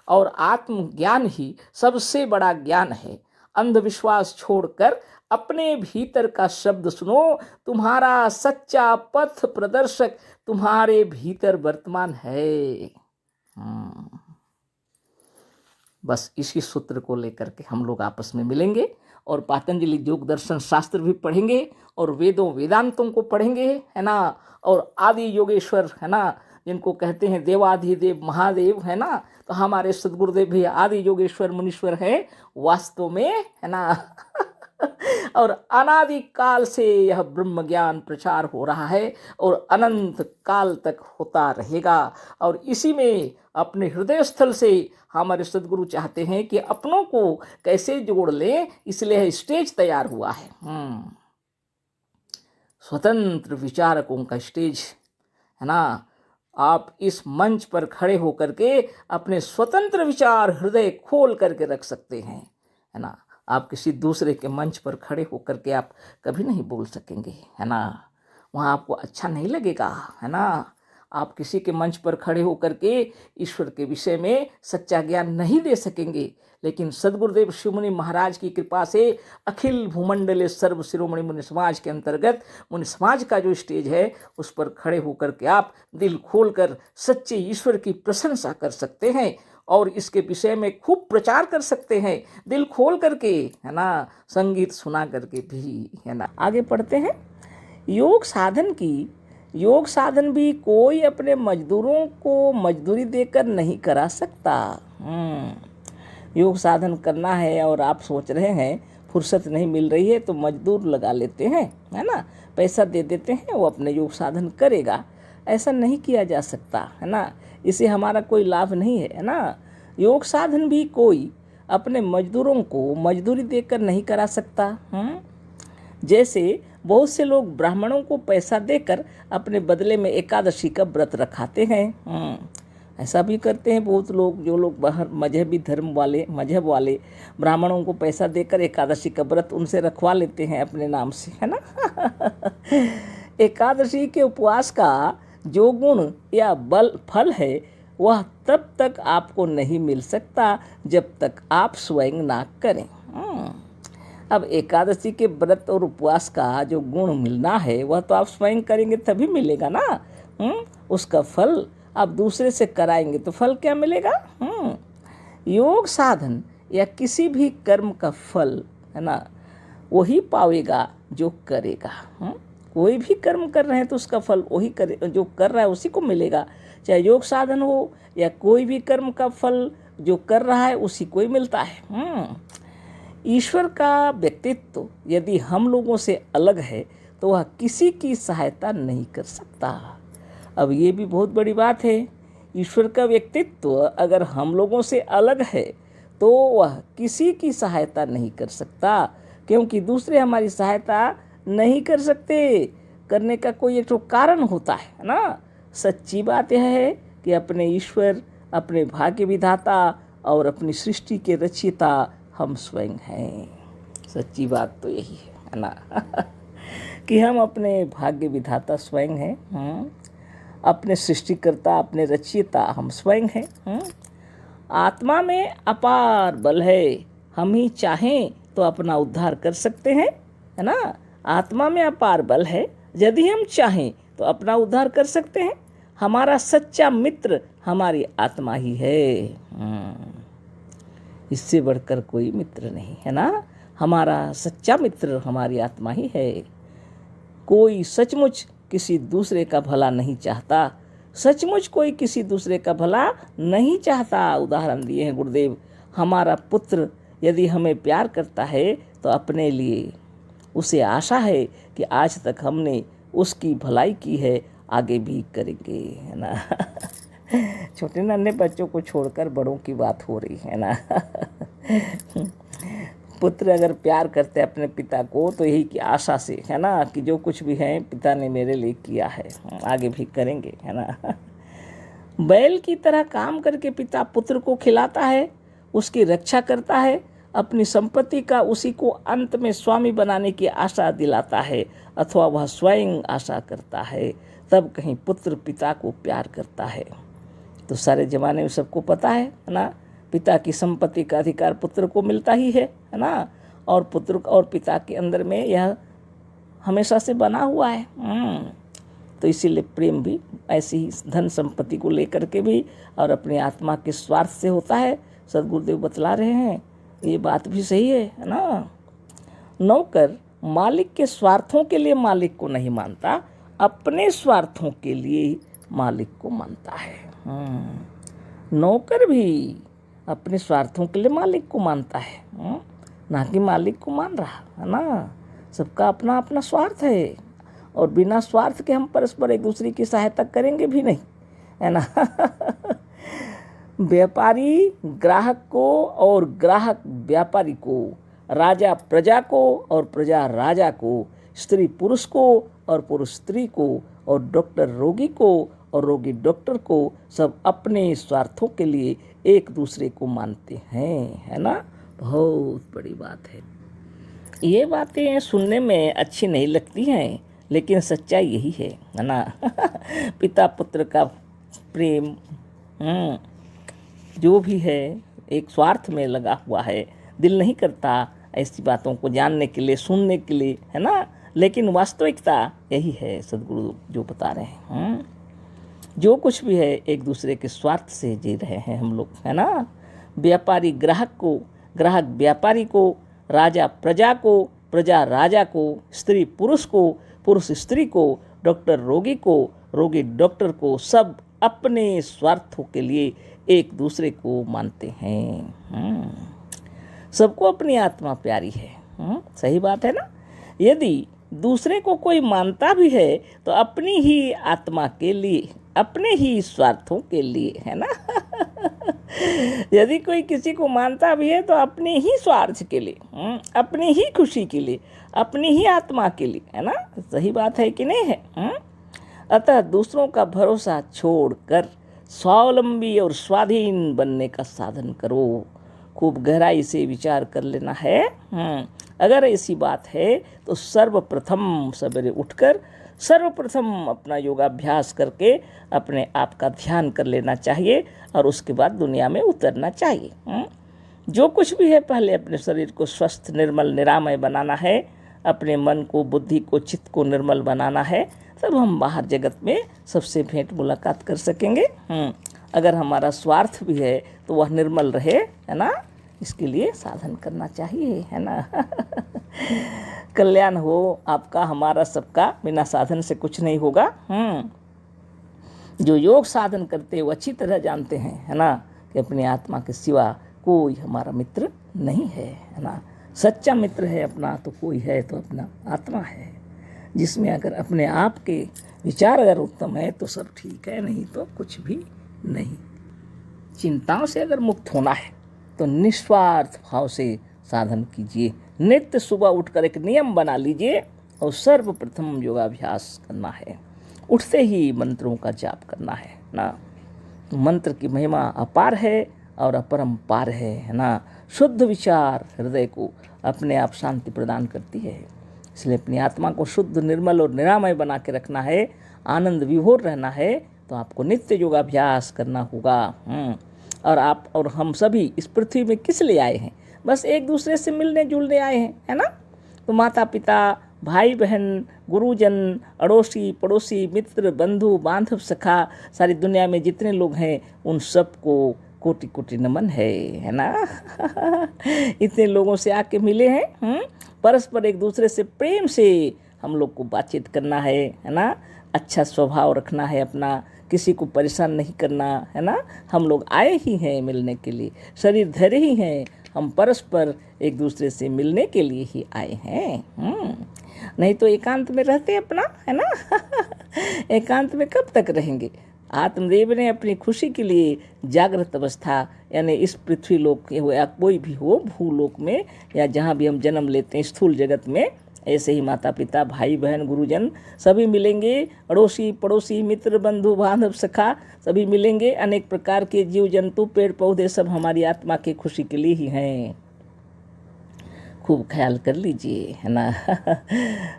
Speaker 1: और आत्मज्ञान ही सबसे बड़ा ज्ञान है। अंधविश्वास छोड़कर अपने भीतर का शब्द सुनो, तुम्हारा सच्चा पथ प्रदर्शक तुम्हारे भीतर वर्तमान है। बस इसी सूत्र को लेकर के हम लोग आपस में मिलेंगे और पातंजलि योग दर्शन शास्त्र भी पढ़ेंगे और वेदों वेदांतों को पढ़ेंगे, है ना। और आदि योगेश्वर, है ना, जिनको कहते हैं देवाधिदेव महादेव, है ना, तो हमारे सदगुरुदेव भी आदि योगेश्वर मुनीश्वर है वास्तव में, है ना। और अनादि काल से यह ब्रह्म ज्ञान प्रचार हो रहा है और अनंत काल तक होता रहेगा। और इसी में अपने हृदय स्थल से हमारे सदगुरु चाहते हैं कि अपनों को कैसे जोड़ लें, इसलिए स्टेज तैयार हुआ है। स्वतंत्र विचारकों का स्टेज, है ना। आप इस मंच पर खड़े होकर के अपने स्वतंत्र विचार हृदय खोल करके रख सकते हैं, है ना। आप किसी दूसरे के मंच पर खड़े होकर के आप कभी नहीं बोल सकेंगे, है ना। वहाँ आपको अच्छा नहीं लगेगा, है ना। आप किसी के मंच पर खड़े होकर के ईश्वर के विषय में सच्चा ज्ञान नहीं दे सकेंगे। लेकिन सदगुरुदेव शिव मुनि महाराज की कृपा से अखिल भूमंडले सर्व शिरोमणि मुनि समाज के अंतर्गत मुनि समाज का जो स्टेज है उस पर खड़े होकर के आप दिल खोलकर सच्चे ईश्वर की प्रशंसा कर सकते हैं और इसके विषय में खूब प्रचार कर सकते हैं, दिल खोल करके, है ना, संगीत सुना करके भी, है ना। आगे पढ़ते हैं। योग साधन भी कोई अपने मजदूरों को मजदूरी देकर नहीं करा सकता। योग साधन करना है और आप सोच रहे हैं फुर्सत नहीं मिल रही है तो मजदूर लगा लेते हैं, है ना, पैसा दे देते हैं, वो अपने योग साधन करेगा। ऐसा नहीं किया जा सकता, है ना। इसे हमारा कोई लाभ नहीं है, है ना। योग साधन भी कोई अपने मजदूरों को मजदूरी देकर नहीं करा सकता। जैसे बहुत से लोग ब्राह्मणों को पैसा देकर अपने बदले में एकादशी का व्रत रखाते हैं। ऐसा भी करते हैं बहुत लोग, जो लोग बाहर मजहब वाले ब्राह्मणों को पैसा देकर एकादशी का व्रत उनसे रखवा लेते हैं अपने नाम से, है ना। एकादशी के उपवास का जो गुण या फल है वह तब तक आपको नहीं मिल सकता जब तक आप स्वयं ना करें। अब एकादशी के व्रत और उपवास का जो गुण मिलना है वह तो आप स्वयं करेंगे तभी मिलेगा ना। उसका फल आप दूसरे से कराएंगे तो फल क्या मिलेगा। योग साधन या किसी भी कर्म का फल, है ना, वही पावेगा जो करेगा। कोई भी कर्म कर रहे हैं तो उसका फल वही करे, जो कर रहा है उसी को मिलेगा। चाहे योग साधन हो या कोई भी कर्म का फल जो कर रहा है उसी को ही मिलता है। ईश्वर का व्यक्तित्व यदि हम लोगों से अलग है तो वह किसी की सहायता नहीं कर सकता। अब ये भी बहुत बड़ी बात है। ईश्वर का व्यक्तित्व अगर हम लोगों से अलग है तो वह किसी की सहायता नहीं कर सकता, क्योंकि दूसरे हमारी सहायता नहीं कर सकते। करने का कोई एक तो कारण होता है ना। सच्ची बात यह है कि अपने ईश्वर, अपने भाग्य विधाता और अपनी सृष्टि के रचयिता हम स्वयं हैं। सच्ची बात तो यही है ना। कि हम अपने भाग्य विधाता स्वयं हैं। अपने सृष्टिकर्ता, अपने रचयिता हम स्वयं हैं। आत्मा में अपार बल है, हम ही चाहें तो अपना उद्धार कर सकते हैं, है ना। आत्मा में अपार बल है, यदि हम चाहें तो अपना उद्धार कर सकते हैं। हमारा सच्चा मित्र हमारी आत्मा ही है। इससे बढ़कर कोई मित्र नहीं, है ना। हमारा सच्चा मित्र हमारी आत्मा ही है। कोई सचमुच किसी दूसरे का भला नहीं चाहता, सचमुच कोई किसी दूसरे का भला नहीं चाहता। उदाहरण दिए हैं गुरुदेव। हमारा पुत्र यदि हमें प्यार करता है तो अपने लिए उसे आशा है कि आज तक हमने उसकी भलाई की है, आगे भी करेंगे, है ना। छोटे नन्हे बच्चों को छोड़कर बड़ों की बात हो रही है ना। पुत्र अगर प्यार करते हैं अपने पिता को तो यही की आशा से, है ना, कि जो कुछ भी है पिता ने मेरे लिए किया है, आगे भी करेंगे, है ना। बैल की तरह काम करके पिता पुत्र को खिलाता है, उसकी रक्षा करता है अपनी संपत्ति का उसी को अंत में स्वामी बनाने की आशा दिलाता है अथवा वह स्वयं आशा करता है, तब कहीं पुत्र पिता को प्यार करता है। तो सारे जमाने में सबको पता है ना, पिता की संपत्ति का अधिकार पुत्र को मिलता ही है ना, और पुत्र और पिता के अंदर में यह हमेशा से बना हुआ है। तो इसीलिए प्रेम भी ऐसी ही धन संपत्ति को लेकर के भी और अपनी आत्मा के स्वार्थ से होता है। सदगुरुदेव बतला रहे हैं, ये बात भी सही है ना। नौकर मालिक के स्वार्थों के लिए मालिक को नहीं मानता, अपने स्वार्थों के लिए मालिक को मानता है। नौकर भी अपने स्वार्थों के लिए मालिक को मानता है, ना कि मालिक को मान रहा है ना। सबका अपना अपना स्वार्थ है, और बिना स्वार्थ के हम परस्पर एक दूसरे की सहायता करेंगे भी नहीं, है ना। व्यापारी ग्राहक को और ग्राहक व्यापारी को, राजा प्रजा को और प्रजा राजा को, स्त्री पुरुष को और पुरुष स्त्री को, और डॉक्टर रोगी को और रोगी डॉक्टर को, सब अपने स्वार्थों के लिए एक दूसरे को मानते हैं, है ना। बहुत बड़ी बात है। ये बातें सुनने में अच्छी नहीं लगती हैं, लेकिन सच्चाई यही है ना। पिता पुत्र का प्रेम जो भी है एक स्वार्थ में लगा हुआ है। दिल नहीं करता ऐसी बातों को जानने के लिए, सुनने के लिए, है ना। लेकिन वास्तविकता यही है, सदगुरु जो बता रहे हैं। जो कुछ भी है एक दूसरे के स्वार्थ से जी रहे हैं हम लोग, है ना। व्यापारी ग्राहक को, ग्राहक व्यापारी को, राजा प्रजा को, प्रजा राजा को, स्त्री पुरुष को, पुरुष स्त्री को, डॉक्टर रोगी को, रोगी डॉक्टर को, सब अपने स्वार्थों के लिए एक दूसरे को मानते हैं। सबको अपनी आत्मा प्यारी है। सही बात है ना। यदि दूसरे को कोई मानता भी है तो अपनी ही आत्मा के लिए, अपने ही स्वार्थों के लिए, है ना। यदि कोई किसी को मानता भी है तो अपने ही स्वार्थ के लिए, अपनी ही खुशी के लिए, अपनी ही आत्मा के लिए, है ना। सही बात है कि नहीं है। अतः दूसरों का भरोसा छोड़कर स्वावलंबी और स्वाधीन बनने का साधन करो। खूब गहराई से विचार कर लेना है। अगर ऐसी बात है तो सर्वप्रथम सवेरे उठकर सर्वप्रथम अपना योगाभ्यास करके अपने आप का ध्यान कर लेना चाहिए, और उसके बाद दुनिया में उतरना चाहिए। जो कुछ भी है पहले अपने शरीर को स्वस्थ निर्मल निरामय बनाना है, अपने मन को, बुद्धि को, चित्त को निर्मल बनाना है, तब हम बाहर जगत में सबसे भेंट मुलाकात कर सकेंगे। अगर हमारा स्वार्थ भी है तो वह निर्मल रहे, है ना। इसके लिए साधन करना चाहिए, है ना। कल्याण हो आपका, हमारा, सबका। बिना साधन से कुछ नहीं होगा। जो योग साधन करते हैं वो अच्छी तरह जानते हैं, है ना, कि अपनी आत्मा के सिवा कोई हमारा मित्र नहीं है, है ना। सच्चा मित्र है अपना तो कोई है तो अपना आत्मा है, जिसमें अगर अपने आप के विचार अगर उत्तम है तो सब ठीक है, नहीं तो कुछ भी नहीं। चिंताओं से अगर मुक्त होना है तो निस्वार्थ भाव से साधन कीजिए। नित्य सुबह उठकर एक नियम बना लीजिए और सर्वप्रथम योगाभ्यास करना है। उठते ही मंत्रों का जाप करना है ना। तो मंत्र की महिमा अपार है और अपरंपार है ना। शुद्ध विचार हृदय को अपने आप शांति प्रदान करती है। इसलिए अपनी आत्मा को शुद्ध, निर्मल और निरामय बना के रखना है, आनंद विभोर रहना है, तो आपको नित्य योगाभ्यास करना होगा। और आप और हम सभी इस पृथ्वी में किस लिए आए हैं? बस एक दूसरे से मिलने जुलने आए हैं, है ना। तो माता पिता, भाई बहन, गुरुजन, अड़ोसी पड़ोसी, मित्र, बंधु बांधव, सखा, सारी दुनिया में जितने लोग हैं उन सबको कोटि कोटि नमन है ना। इतने लोगों से आके मिले हैं। परस्पर एक दूसरे से प्रेम से हम लोग को बातचीत करना है ना। अच्छा स्वभाव रखना है अपना, किसी को परेशान नहीं करना, है ना। हम लोग आए ही हैं मिलने के लिए, शरीर धरे ही हैं, हम परस्पर एक दूसरे से मिलने के लिए ही आए हैं। नहीं तो एकांत में रहते अपना, है ना। एकांत में कब तक रहेंगे? आत्मदेव ने अपनी खुशी के लिए जागृत अवस्था, यानी इस पृथ्वी लोक के हो या कोई भी हो, भूलोक में या जहाँ भी हम जन्म लेते हैं स्थूल जगत में, ऐसे ही माता पिता, भाई बहन, गुरुजन सभी मिलेंगे। अड़ोसी पड़ोसी, मित्र, बंधु बांधव, सखा सभी मिलेंगे। अनेक प्रकार के जीव जंतु, पेड़ पौधे सब हमारी आत्मा की खुशी के लिए ही हैं। खूब ख्याल कर लीजिए, है ना।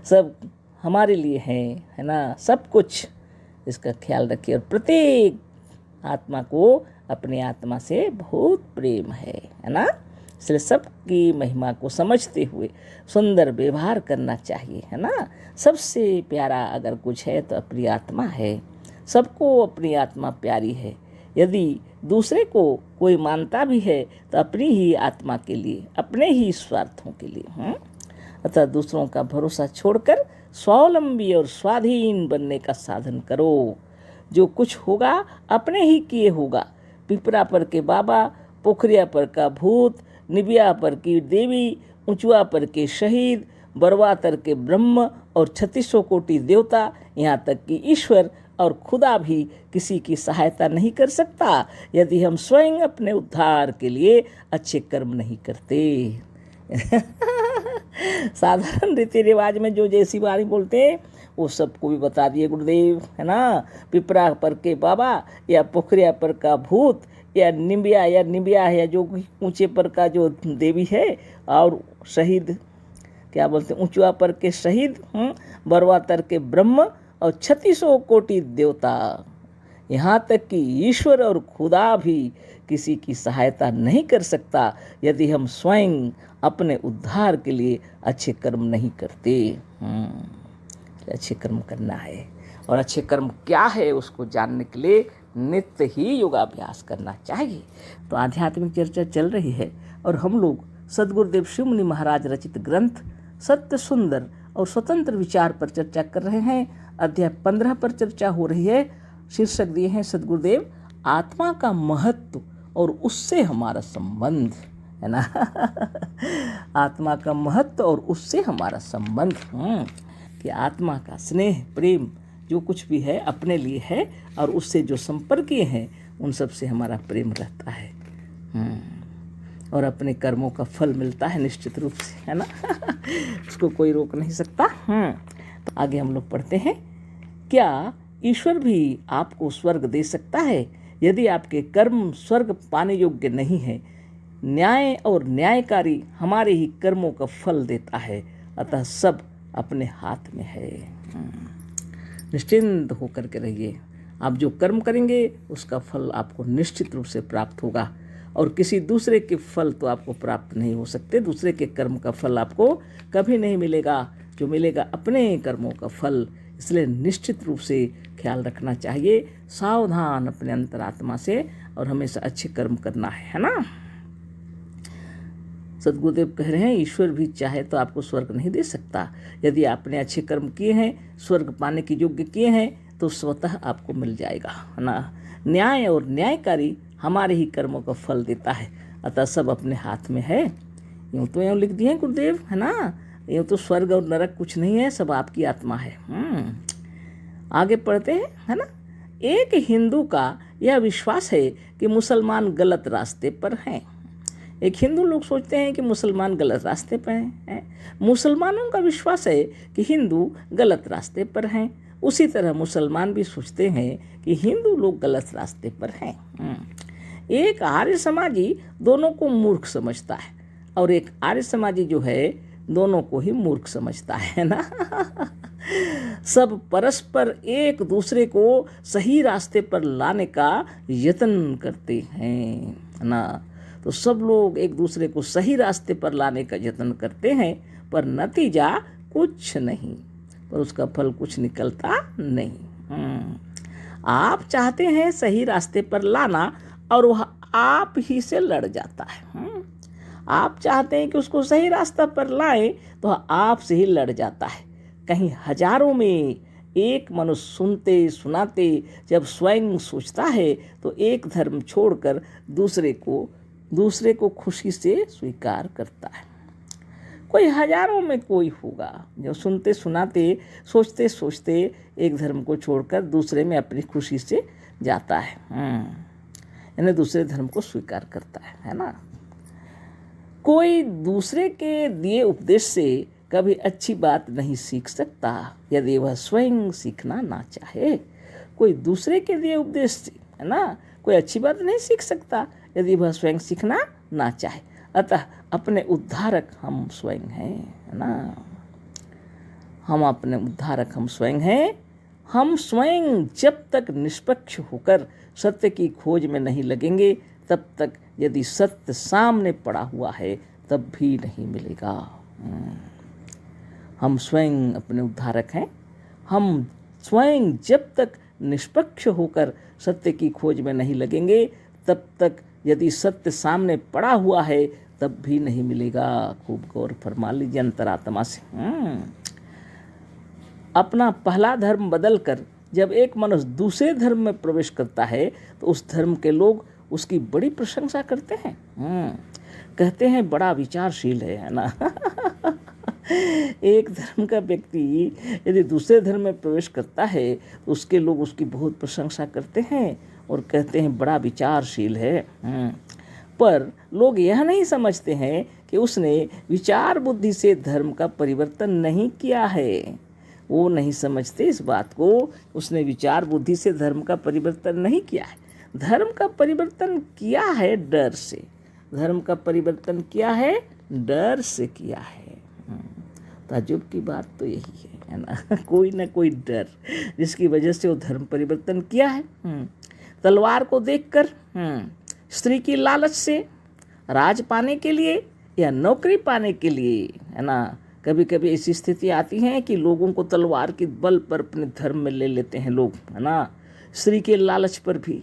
Speaker 1: सब हमारे लिए है ना, सब कुछ इसका ख्याल रखिए। और प्रत्येक आत्मा को अपनी आत्मा से बहुत प्रेम है ना। इसलिए सबकी महिमा को समझते हुए सुंदर व्यवहार करना चाहिए, है ना। सबसे प्यारा अगर कुछ है तो अपनी आत्मा है। सबको अपनी आत्मा प्यारी है। यदि दूसरे को कोई मानता भी है तो अपनी ही आत्मा के लिए, अपने ही स्वार्थों के लिए। अतः दूसरों का भरोसा छोड़कर स्वावलंबी और स्वाधीन बनने का साधन करो। जो कुछ होगा अपने ही किए होगा। पिपरा पर के बाबा, पोखरिया पर का भूत, निबिया पर की देवी, ऊंचुआ पर के शहीद, बरवातर के ब्रह्म और 3600 कोटि देवता, यहाँ तक कि ईश्वर और खुदा भी किसी की सहायता नहीं कर सकता यदि हम स्वयं अपने उद्धार के लिए अच्छे कर्म नहीं करते। साधारण रीति रिवाज में जो जैसी बारी बोलते हैं वो सबको भी बता दिए गुरुदेव, है ना। पिपरा पर के बाबा या पोखरिया पर का भूत या निबिया है, या जो ऊंचे पर का जो देवी है, और शहीद क्या बोलते हैं, ऊंचुआ पर के शहीद, बरवातर के ब्रह्म और 3600 कोटि देवता, यहाँ तक कि ईश्वर और खुदा भी किसी की सहायता नहीं कर सकता यदि हम स्वयं अपने उद्धार के लिए अच्छे कर्म नहीं करते। अच्छे कर्म करना है, और अच्छे कर्म क्या है उसको जानने के लिए नित्य ही योगाभ्यास करना चाहिए। तो आध्यात्मिक चर्चा चल रही है और हम लोग सद्गुरुदेव शिव मुनि महाराज रचित ग्रंथ सत्य सुंदर और स्वतंत्र विचार पर चर्चा कर रहे हैं। अध्याय 15 पर चर्चा हो रही है। शीर्षक दिए हैं सद्गुरुदेव, आत्मा का महत्व और उससे हमारा संबंध, है ना। आत्मा का महत्व और उससे हमारा संबंध, कि आत्मा का स्नेह प्रेम जो कुछ भी है अपने लिए है, और उससे जो संपर्कीय हैं उन सब से हमारा प्रेम रहता है। और अपने कर्मों का फल मिलता है निश्चित रूप से, है ना। उसको कोई रोक नहीं सकता। तो आगे हम लोग पढ़ते हैं, क्या ईश्वर भी आपको स्वर्ग दे सकता है यदि आपके कर्म स्वर्ग पाने योग्य नहीं है? न्याय और न्यायकारी हमारे ही कर्मों का फल देता है, अतः सब अपने हाथ में है। निश्चिंत होकर के रहिए। आप जो कर्म करेंगे उसका फल आपको निश्चित रूप से प्राप्त होगा, और किसी दूसरे के फल तो आपको प्राप्त नहीं हो सकते। दूसरे के कर्म का फल आपको कभी नहीं मिलेगा, जो मिलेगा अपने कर्मों का फल। इसलिए निश्चित रूप से ख्याल रखना चाहिए, सावधान अपने अंतरात्मा से, और हमेशा अच्छे कर्म करना है ना। सद्गुरुदेव कह रहे हैं, ईश्वर भी चाहे तो आपको स्वर्ग नहीं दे सकता। यदि आपने अच्छे कर्म किए हैं, स्वर्ग पाने के योग्य किए हैं, तो स्वतः आपको मिल जाएगा, है ना। न्याय और न्यायकारी हमारे ही कर्मों का फल देता है, अतः सब अपने हाथ में है। यूँ तो यूँ लिख दिए गुरुदेव, है ना। यूँ तो स्वर्ग और नरक कुछ नहीं है, सब आपकी आत्मा है। आगे पढ़ते हैं, है ना। एक हिंदू का यह विश्वास है कि मुसलमान गलत रास्ते पर हैं। एक हिंदू लोग सोचते हैं कि मुसलमान गलत रास्ते पर हैं। मुसलमानों का विश्वास है कि हिंदू गलत रास्ते पर हैं। उसी तरह मुसलमान भी सोचते हैं कि हिंदू लोग गलत रास्ते पर हैं। एक आर्य समाजी दोनों को मूर्ख समझता है, और एक आर्य समाजी जो है दोनों को ही मूर्ख समझता है ना। सब परस्पर एक दूसरे को सही रास्ते पर लाने का यत्न करते हैं ना। तो सब लोग एक दूसरे को सही रास्ते पर लाने का यत्न करते हैं, पर नतीजा कुछ नहीं, पर उसका फल कुछ निकलता नहीं। आप चाहते हैं सही रास्ते पर लाना, और वह आप ही से लड़ जाता है। आप चाहते हैं कि उसको सही रास्ता पर लाएं, तो वह आपसे ही लड़ जाता है। कहीं हजारों में एक मनुष्य सुनते सुनाते जब स्वयं सोचता है, तो एक धर्म छोड़कर दूसरे को खुशी से स्वीकार करता है। कोई हजारों में कोई होगा जो सुनते सुनाते सोचते सोचते एक धर्म को छोड़कर दूसरे में अपनी खुशी से जाता है, यानी दूसरे धर्म को स्वीकार करता है ना। कोई दूसरे के दिए उपदेश से कभी अच्छी बात नहीं सीख सकता यदि वह स्वयं सीखना ना चाहे। कोई दूसरे के दिए उपदेश से, है ना, कोई अच्छी बात नहीं सीख सकता यदि वह स्वयं सीखना ना चाहे। अतः अपने उद्धारक हम स्वयं हैं, है ना। हम अपने उद्धारक हम स्वयं हैं। हम स्वयं जब तक निष्पक्ष होकर सत्य की खोज में नहीं लगेंगे, तब तक यदि सत्य सामने पड़ा हुआ है तब भी नहीं मिलेगा। हम स्वयं अपने उद्धारक हैं। हम स्वयं जब तक निष्पक्ष होकर सत्य की खोज में नहीं लगेंगे, तब तक यदि सत्य सामने पड़ा हुआ है तब भी नहीं मिलेगा। खूब गौर फरमा लीजिए अंतरात्मा से। अपना पहला धर्म बदलकर जब एक मनुष्य दूसरे धर्म में प्रवेश करता है तो उस धर्म के लोग उसकी बड़ी प्रशंसा करते हैं। कहते हैं बड़ा विचारशील है ना। एक धर्म का व्यक्ति यदि दूसरे धर्म में प्रवेश करता है तो उसके लोग उसकी बहुत प्रशंसा करते हैं और कहते हैं बड़ा विचारशील है। पर लोग यह नहीं समझते हैं कि उसने विचार बुद्धि से धर्म का परिवर्तन नहीं किया है। वो नहीं समझते इस बात को, उसने विचार बुद्धि से धर्म का परिवर्तन नहीं किया है। धर्म का परिवर्तन किया है डर से। धर्म का परिवर्तन किया है डर से किया है। ताज्जुब की बात तो यही है ना। कोई ना कोई डर जिसकी वजह से वो धर्म परिवर्तन किया है। तलवार को देखकर, स्त्री की लालच से, राज पाने के लिए या नौकरी पाने के लिए, है ना। कभी कभी ऐसी स्थिति आती है कि लोगों को तलवार के बल पर अपने धर्म में ले लेते हैं लोग, है ना। स्त्री के लालच पर भी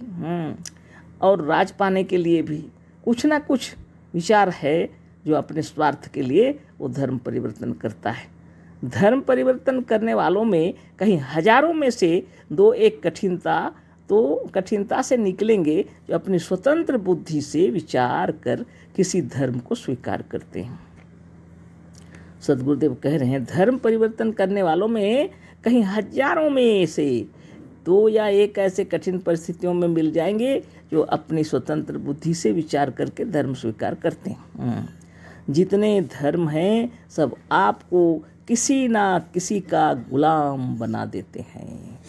Speaker 1: और राज पाने के लिए भी कुछ ना कुछ विचार है जो अपने स्वार्थ के लिए वो धर्म परिवर्तन करता है। धर्म परिवर्तन करने वालों में कहीं हजारों में से दो एक कठिनता से निकलेंगे जो अपनी स्वतंत्र बुद्धि से विचार कर किसी धर्म को स्वीकार करते हैं। सद्गुरुदेव कह रहे हैं धर्म परिवर्तन करने वालों में कहीं हजारों में से दो या एक ऐसे कठिन परिस्थितियों में मिल जाएंगे जो अपनी स्वतंत्र बुद्धि से विचार करके धर्म स्वीकार करते हैं। जितने धर्म हैं सब आपको किसी ना किसी का गुलाम बना देते हैं।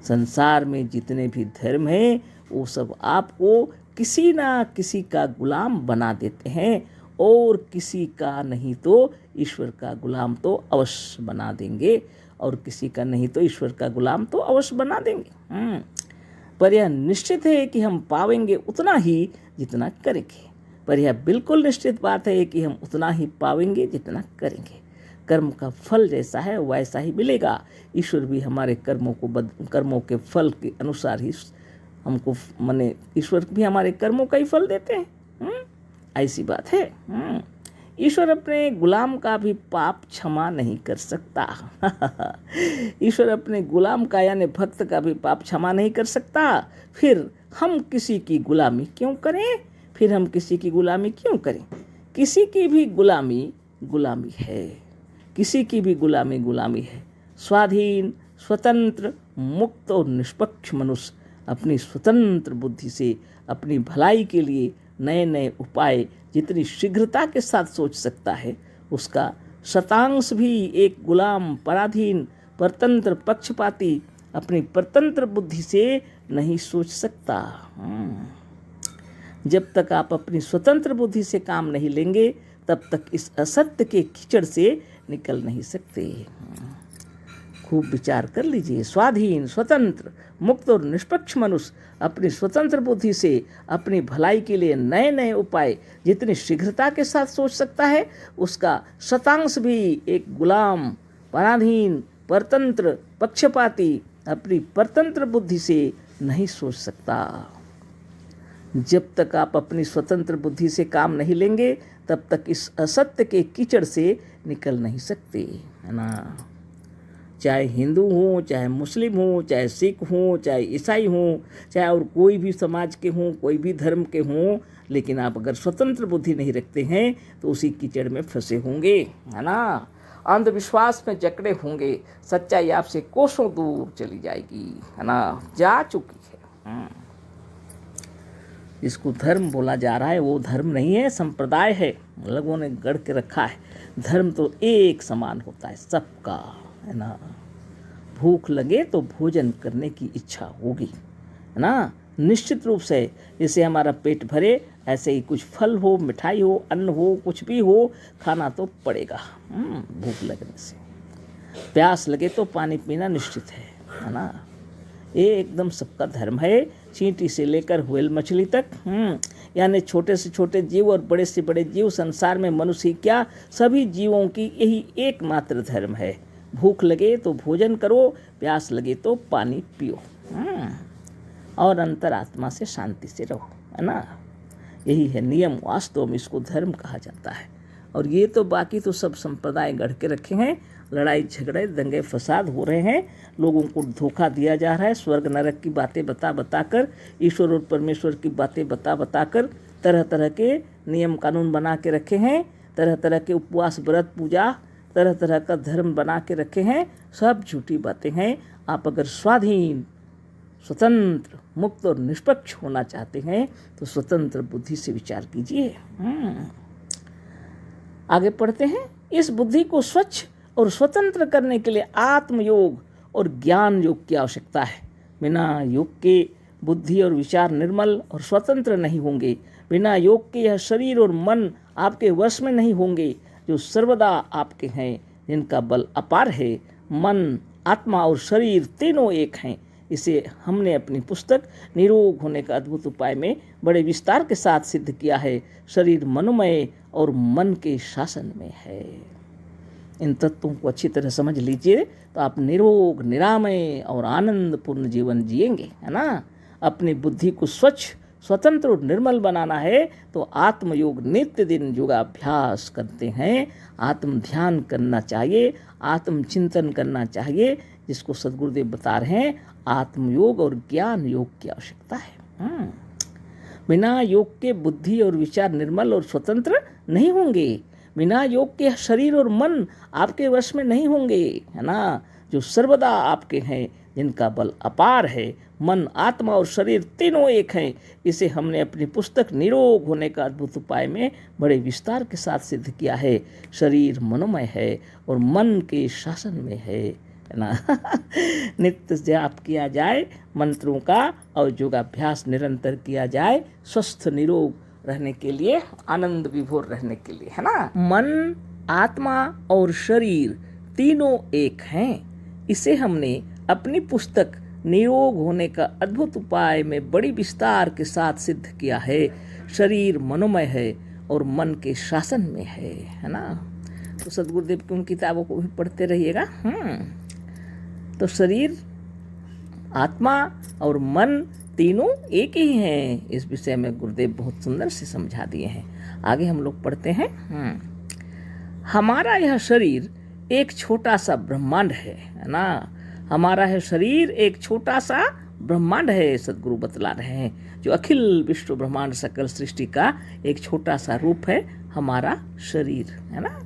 Speaker 1: संसार में जितने भी धर्म हैं वो सब आपको किसी ना किसी का गुलाम बना देते हैं और किसी का नहीं तो ईश्वर का गुलाम तो अवश्य बना देंगे, और किसी का नहीं तो ईश्वर का गुलाम तो अवश्य बना देंगे। पर यह निश्चित है कि हम पावेंगे उतना ही जितना करेंगे। पर यह बिल्कुल निश्चित बात है कि हम उतना ही पावेंगे जितना करेंगे। कर्म का फल जैसा है वैसा ही मिलेगा। ईश्वर भी हमारे कर्मों के फल के अनुसार ही हमको माने ईश्वर भी हमारे कर्मों का ही फल देते हैं। ऐसी बात है। ईश्वर अपने गुलाम का भी पाप क्षमा नहीं कर सकता। ईश्वर अपने गुलाम का यानी भक्त का भी पाप क्षमा नहीं कर सकता। फिर हम किसी की गुलामी क्यों करें? किसी की भी गुलामी है। किसी की भी गुलामी है। स्वाधीन, स्वतंत्र, मुक्त और निष्पक्ष मनुष्य अपनी स्वतंत्र बुद्धि से अपनी भलाई के लिए नए नए उपाय जितनी शीघ्रता के साथ सोच सकता है, उसका शतांश भी एक गुलाम, पराधीन, परतंत्र, पक्षपाती अपनी परतंत्र बुद्धि से नहीं सोच सकता। जब तक आप अपनी स्वतंत्र बुद्धि से काम नहीं लेंगे तब तक इस असत्य के कीचड़ से निकल नहीं सकते। खूब विचार कर लीजिए। स्वाधीन, स्वतंत्र, मुक्त और निष्पक्ष मनुष्य अपनी स्वतंत्र बुद्धि से अपनी भलाई के लिए नए नए उपाय जितनी शीघ्रता के साथ सोच सकता है, उसका शतांश भी एक गुलाम, पराधीन, परतंत्र, पक्षपाती अपनी परतंत्र बुद्धि से नहीं सोच सकता। जब तक आप अपनी स्वतंत्र बुद्धि से काम नहीं लेंगे तब तक इस असत्य के कीचड़ से निकल नहीं सकते, है ना। चाहे हिंदू हो, चाहे मुस्लिम हो, चाहे सिख हो, चाहे ईसाई हो, चाहे और कोई भी समाज के हों, कोई भी धर्म के हों, लेकिन आप अगर स्वतंत्र बुद्धि नहीं रखते हैं तो उसी कीचड़ में फंसे होंगे, है ना। अंधविश्वास में जकड़े होंगे। सच्चाई आपसे कोसों दूर चली जाएगी, है ना, जा चुकी है। जिसको धर्म बोला जा रहा है वो धर्म नहीं है, संप्रदाय है, लोगों ने गढ़ के रखा है। धर्म तो एक समान होता है सबका, है ना। भूख लगे तो भोजन करने की इच्छा होगी, है ना। निश्चित रूप से जैसे हमारा पेट भरे ऐसे ही कुछ फल हो, मिठाई हो, अन्न हो, कुछ भी हो, खाना तो पड़ेगा। भूख लगने से, प्यास लगे तो पानी पीना निश्चित है ना। ये एकदम सबका धर्म है, चींटी से लेकर व्हेल मछली तक। यानी छोटे से छोटे जीव और बड़े से बड़े जीव, संसार में मनुष्य ही क्या, सभी जीवों की यही एकमात्र धर्म है। भूख लगे तो भोजन करो, प्यास लगे तो पानी पियो, और अंतरात्मा से शांति से रहो, है ना। यही है नियम, वास्तव में इसको धर्म कहा जाता है। और ये तो बाकी तो सब संप्रदाय गढ़ के रखे हैं, लड़ाई झगड़े दंगे फसाद हो रहे हैं, लोगों को धोखा दिया जा रहा है, स्वर्ग नरक की बातें बता बता कर, ईश्वर और परमेश्वर की बातें बता बता कर तरह तरह के नियम कानून बना के रखे हैं, तरह तरह के उपवास व्रत पूजा, तरह तरह का धर्म बना के रखे हैं। सब झूठी बातें हैं। आप अगर स्वाधीन, स्वतंत्र, मुक्त और निष्पक्ष होना चाहते हैं तो स्वतंत्र बुद्धि से विचार कीजिए। आगे पढ़ते हैं। इस बुद्धि को स्वच्छ और स्वतंत्र करने के लिए आत्मयोग और ज्ञान योग की आवश्यकता है। बिना योग के बुद्धि और विचार निर्मल और स्वतंत्र नहीं होंगे। बिना योग के यह शरीर और मन आपके वश में नहीं होंगे, जो सर्वदा आपके हैं, जिनका बल अपार है। मन, आत्मा और शरीर तीनों एक हैं। इसे हमने अपनी पुस्तक निरोग होने का अद्भुत उपाय में बड़े विस्तार के साथ सिद्ध किया है। शरीर मनोमय और मन के शासन में है। इन तत्वों को अच्छी तरह समझ लीजिए तो आप निरोग, निरामय और आनंदपूर्ण जीवन जिएंगे, है ना। अपनी बुद्धि को स्वच्छ, स्वतंत्र और निर्मल बनाना है तो आत्मयोग नित्य दिन योगाभ्यास करते हैं। आत्म ध्यान करना चाहिए, आत्मचिंतन करना चाहिए, जिसको सद्गुरुदेव बता रहे हैं आत्मयोग और ज्ञान योग की आवश्यकता है। बिना योग के बुद्धि और विचार निर्मल और स्वतंत्र नहीं होंगे। बिना योग के शरीर और मन आपके वश में नहीं होंगे, है ना, जो सर्वदा आपके हैं, जिनका बल अपार है। मन, आत्मा और शरीर तीनों एक हैं। इसे हमने अपनी पुस्तक निरोग होने का अद्भुत उपाय में बड़े विस्तार के साथ सिद्ध किया है। शरीर मनोमय है और मन के शासन में है ना। नित्य जाप किया जाए मंत्रों का और योगाभ्यास निरंतर किया जाए, स्वस्थ निरोग रहने के लिए, आनंद विभोर रहने के लिए, है ना। मन, आत्मा और शरीर तीनों एक हैं। इसे हमने अपनी पुस्तक निरोग होने का अद्भुत उपाय में बड़ी विस्तार के साथ सिद्ध किया है। शरीर मनोमय है और मन के शासन में है ना। तो सद्गुरुदेव की उन किताबों को भी पढ़ते रहिएगा। तो शरीर, आत्मा और मन तीनों एक ही हैं। इस विषय में गुरुदेव बहुत सुंदर से समझा दिए हैं। आगे हम लोग पढ़ते हैं। हमारा यह शरीर एक छोटा सा ब्रह्मांड है ना। हमारा यह शरीर एक छोटा सा ब्रह्मांड है, सद्गुरु बतला रहे हैं। जो अखिल विश्व ब्रह्मांड सकल सृष्टि का एक छोटा सा रूप है हमारा शरीर, है ना।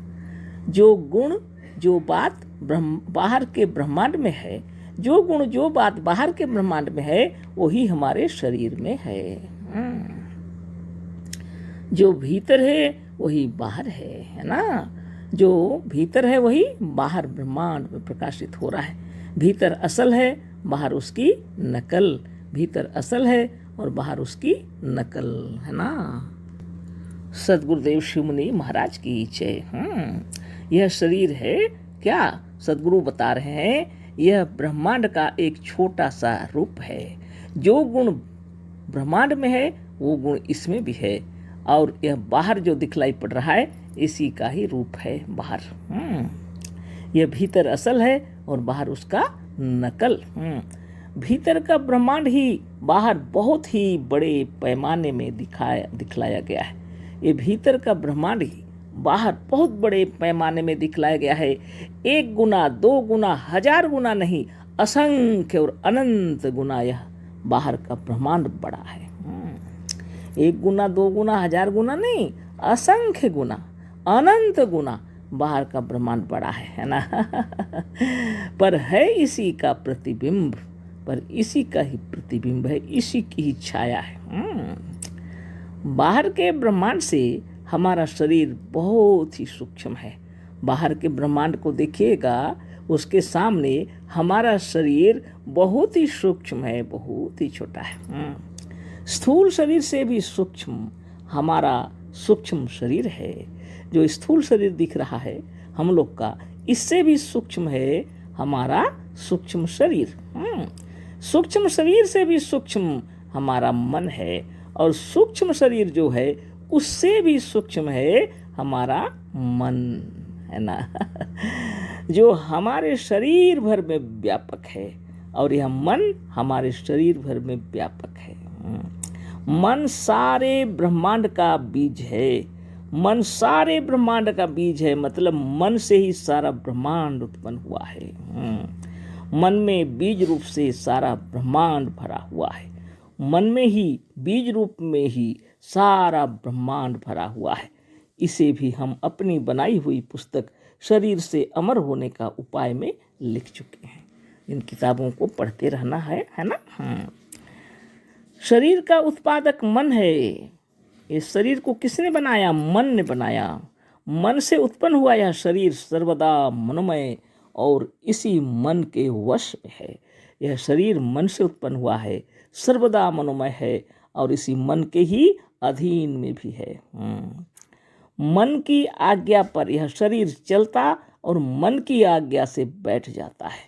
Speaker 1: जो गुण, जो बात बाहर के ब्रह्मांड में है, जो गुण, जो बात बाहर के ब्रह्मांड में है, वही हमारे शरीर में है। जो भीतर है वही बाहर है ना। जो भीतर है वही बाहर ब्रह्मांड में प्रकाशित हो रहा है। भीतर असल है, बाहर उसकी नकल। भीतर असल है और बाहर उसकी नकल, है ना। सद्गुरुदेव शिवमुनि महाराज की जय। यह शरीर है क्या, सद्गुरु बता रहे हैं, यह ब्रह्मांड का एक छोटा सा रूप है। जो गुण ब्रह्मांड में है वो गुण इसमें भी है, और यह बाहर जो दिखलाई पड़ रहा है इसी का ही रूप है बाहर। यह भीतर असल है और बाहर उसका नकल। भीतर का ब्रह्मांड ही बाहर बहुत ही बड़े पैमाने में दिखलाया गया है। ये भीतर का ब्रह्मांड ही बाहर बहुत बड़े पैमाने में दिखलाया गया है। 1 गुना, 2 गुना, 1000 गुना नहीं, असंख्य और अनंत गुना यह बाहर का ब्रह्मांड बड़ा है। 1 गुना, 2 गुना, 1000 गुना नहीं, असंख्य गुना, अनंत गुना बाहर का ब्रह्मांड बड़ा है ना। पर है इसी का प्रतिबिंब, पर इसी का ही प्रतिबिंब है, इसी की ही छाया है। बाहर के ब्रह्मांड से हमारा शरीर बहुत ही सूक्ष्म है। बाहर के ब्रह्मांड को देखिएगा, उसके सामने हमारा शरीर बहुत ही सूक्ष्म है, बहुत ही छोटा है। स्थूल शरीर से भी सूक्ष्म हमारा सूक्ष्म शरीर है। जो स्थूल शरीर दिख रहा है हम लोग का, इससे भी सूक्ष्म है हमारा सूक्ष्म शरीर। सूक्ष्म शरीर से भी सूक्ष्म हमारा मन है, और सूक्ष्म शरीर जो है उससे भी सूक्ष्म है हमारा मन, है ना। जो हमारे शरीर भर में व्यापक है, और यह मन हमारे शरीर भर में व्यापक है। मन सारे ब्रह्मांड का बीज है। मन सारे ब्रह्मांड का बीज है, मतलब मन से ही सारा ब्रह्मांड उत्पन्न हुआ है। मन में बीज रूप से सारा ब्रह्मांड भरा हुआ है। मन में ही बीज रूप में ही सारा ब्रह्मांड भरा हुआ है। इसे भी हम अपनी बनाई हुई पुस्तक शरीर से अमर होने का उपाय में लिख चुके हैं। इन किताबों को पढ़ते रहना है ना। शरीर का उत्पादक मन है। इस शरीर को किसने बनाया? मन ने बनाया। मन से उत्पन्न हुआ यह शरीर सर्वदा मनोमय और इसी मन के वश में है। यह शरीर मन से उत्पन्न हुआ है, सर्वदा मनोमय है और इसी मन के ही अधीन में भी है। मन की आज्ञा पर यह शरीर चलता और मन की आज्ञा से बैठ जाता है।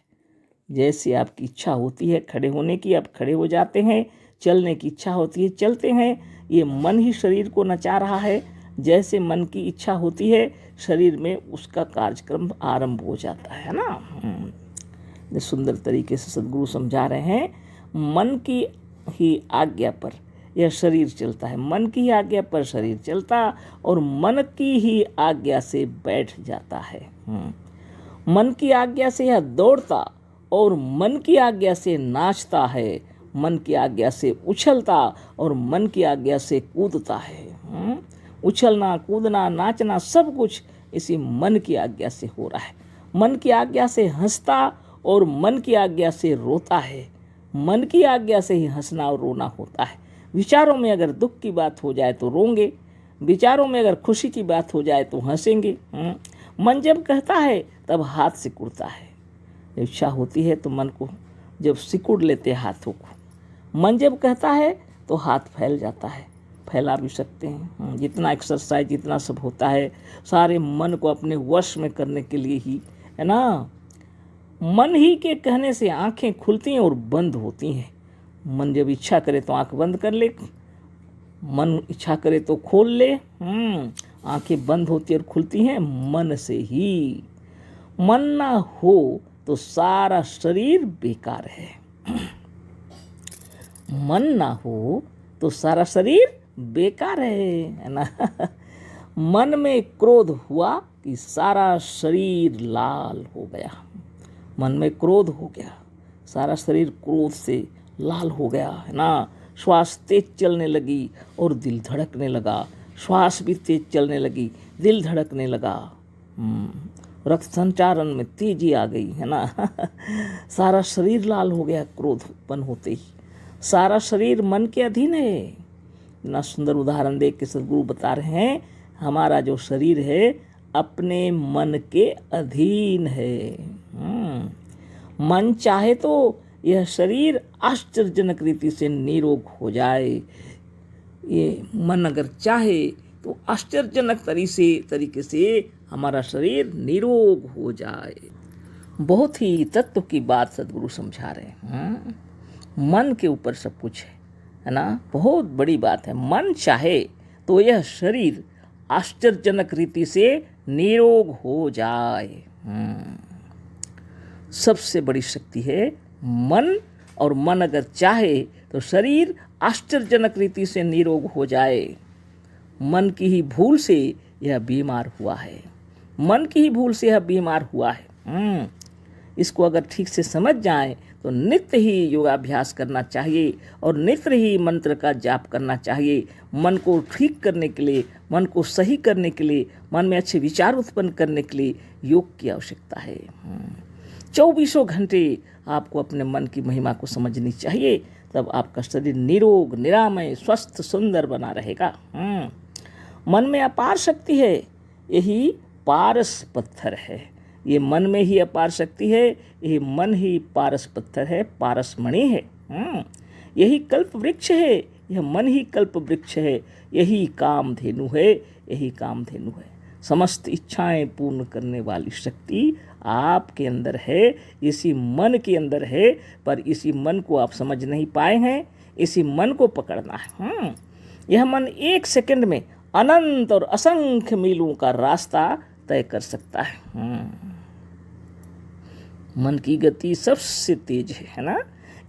Speaker 1: जैसे आपकी इच्छा होती है खड़े होने की, आप खड़े हो जाते हैं। चलने की इच्छा होती है, चलते हैं। ये मन ही शरीर को नचा रहा है। जैसे मन की इच्छा होती है शरीर में, उसका कार्यक्रम आरंभ हो जाता है ना। सुंदर तरीके से सद्गुरु समझा रहे हैं। मन की ही आज्ञा पर यह शरीर चलता है। मन की ही आज्ञा पर शरीर चलता और मन की ही आज्ञा से बैठ जाता है। मन की आज्ञा से यह दौड़ता और मन की आज्ञा से नाचता है। मन की आज्ञा से उछलता और मन की आज्ञा से कूदता है। उछलना, कूदना, नाचना सब कुछ इसी मन की आज्ञा से हो रहा है। मन की आज्ञा से हंसता और मन की आज्ञा से रोता है। मन की आज्ञा से ही हंसना और रोना होता है। विचारों में अगर दुख की बात हो जाए तो रोंगे, विचारों में अगर खुशी की बात हो जाए तो हंसेंगे। मन जब कहता है तब हाथ सिकुड़ता है। इच्छा होती है तो मन को जब सिकुड़ लेते हाथों को। मन जब कहता है तो हाथ फैल जाता है, फैला भी सकते हैं। जितना एक्सरसाइज जितना सब होता है सारे मन को अपने वश में करने के लिए ही है ना। मन ही के कहने से आंखें खुलती हैं और बंद होती हैं। मन जब इच्छा करे तो आंख बंद कर ले, मन इच्छा करे तो खोल ले। आंखें बंद होती और खुलती हैं मन से ही। मन ना हो तो सारा शरीर बेकार है। मन ना हो तो सारा शरीर बेकार है ना। मन में क्रोध हुआ कि सारा शरीर लाल हो गया। मन में क्रोध हो गया, सारा शरीर क्रोध से लाल हो गया, है ना। श्वास तेज चलने लगी और दिल धड़कने लगा। श्वास भी तेज चलने लगी, दिल धड़कने लगा। रक्त संचारण में तेजी आ गई, है ना। सारा शरीर लाल हो गया क्रोध उत्पन्न होते ही। सारा शरीर मन के अधीन है। इतना सुंदर उदाहरण देख के सद्गुरु बता रहे हैं हमारा जो शरीर है अपने मन के अधीन है। मन चाहे तो यह शरीर आश्चर्यजनक रीति से निरोग हो जाए। ये मन अगर चाहे तो आश्चर्यजनक तरीके से हमारा शरीर निरोग हो जाए। बहुत ही तत्व की बात सद्गुरु समझा रहे हैं। मन के ऊपर सब कुछ है ना। बहुत बड़ी बात है। मन चाहे तो यह शरीर आश्चर्यजनक रीति से निरोग हो जाए। सबसे बड़ी शक्ति है मन, और मन अगर चाहे तो शरीर आश्चर्यजनक रीति से निरोग हो जाए। मन की ही भूल से यह बीमार हुआ है। मन की ही भूल से यह बीमार हुआ है। इसको अगर ठीक से समझ जाएं तो नित्य ही योगाभ्यास करना चाहिए और नित्य ही मंत्र का जाप करना चाहिए। मन को ठीक करने के लिए, मन को सही करने के लिए, मन में अच्छे विचार उत्पन्न करने के लिए योग की आवश्यकता है। 24 घंटे आपको अपने मन की महिमा को समझनी चाहिए, तब आपका शरीर निरोग, निरामय, स्वस्थ, सुंदर बना रहेगा। मन में अपार शक्ति है, यही पारस पत्थर है। ये मन में ही अपार शक्ति है, यही मन ही पारस पत्थर है, पारस मणि है। यही कल्प वृक्ष है, यह मन ही कल्प वृक्ष है, यही कामधेनु है, यही कामधेनु है। समस्त इच्छाएं पूर्ण करने वाली शक्ति आपके अंदर है, इसी मन के अंदर है, पर इसी मन को आप समझ नहीं पाए हैं। इसी मन को पकड़ना है। यह मन 1 सेकंड में अनंत और असंख्य मीलों का रास्ता तय कर सकता है। मन की गति सबसे तेज है ना।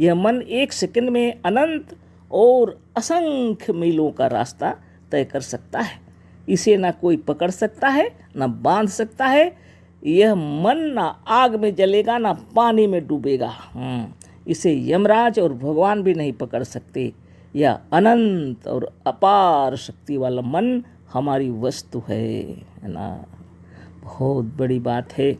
Speaker 1: यह मन 1 सेकंड में अनंत और असंख्य मीलों का रास्ता तय कर सकता है। इसे ना कोई पकड़ सकता है, ना बांध सकता है। यह मन ना आग में जलेगा, ना पानी में डूबेगा। इसे यमराज और भगवान भी नहीं पकड़ सकते। यह अनंत और अपार शक्ति वाला मन हमारी वस्तु है ना। बहुत बड़ी बात है।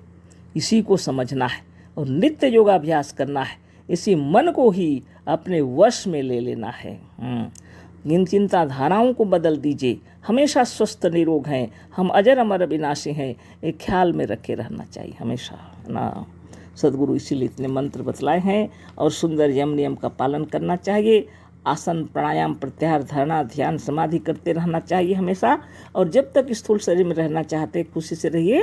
Speaker 1: इसी को समझना है और नित्य योगाभ्यास करना है। इसी मन को ही अपने वश में ले लेना है। इन चिंताधाराओं को बदल दीजिए। हमेशा स्वस्थ निरोग हैं हम, अजर अमर अविनाशी हैं, एक ख्याल में रखे रहना चाहिए हमेशा ना। सदगुरु इसीलिए इतने मंत्र बतलाए हैं और सुंदर यम नियम का पालन करना चाहिए। आसन, प्राणायाम, प्रत्याहार, धारणा, ध्यान, समाधि करते रहना चाहिए हमेशा। और जब तक स्थूल शरीर में रहना चाहते खुशी से रहिए।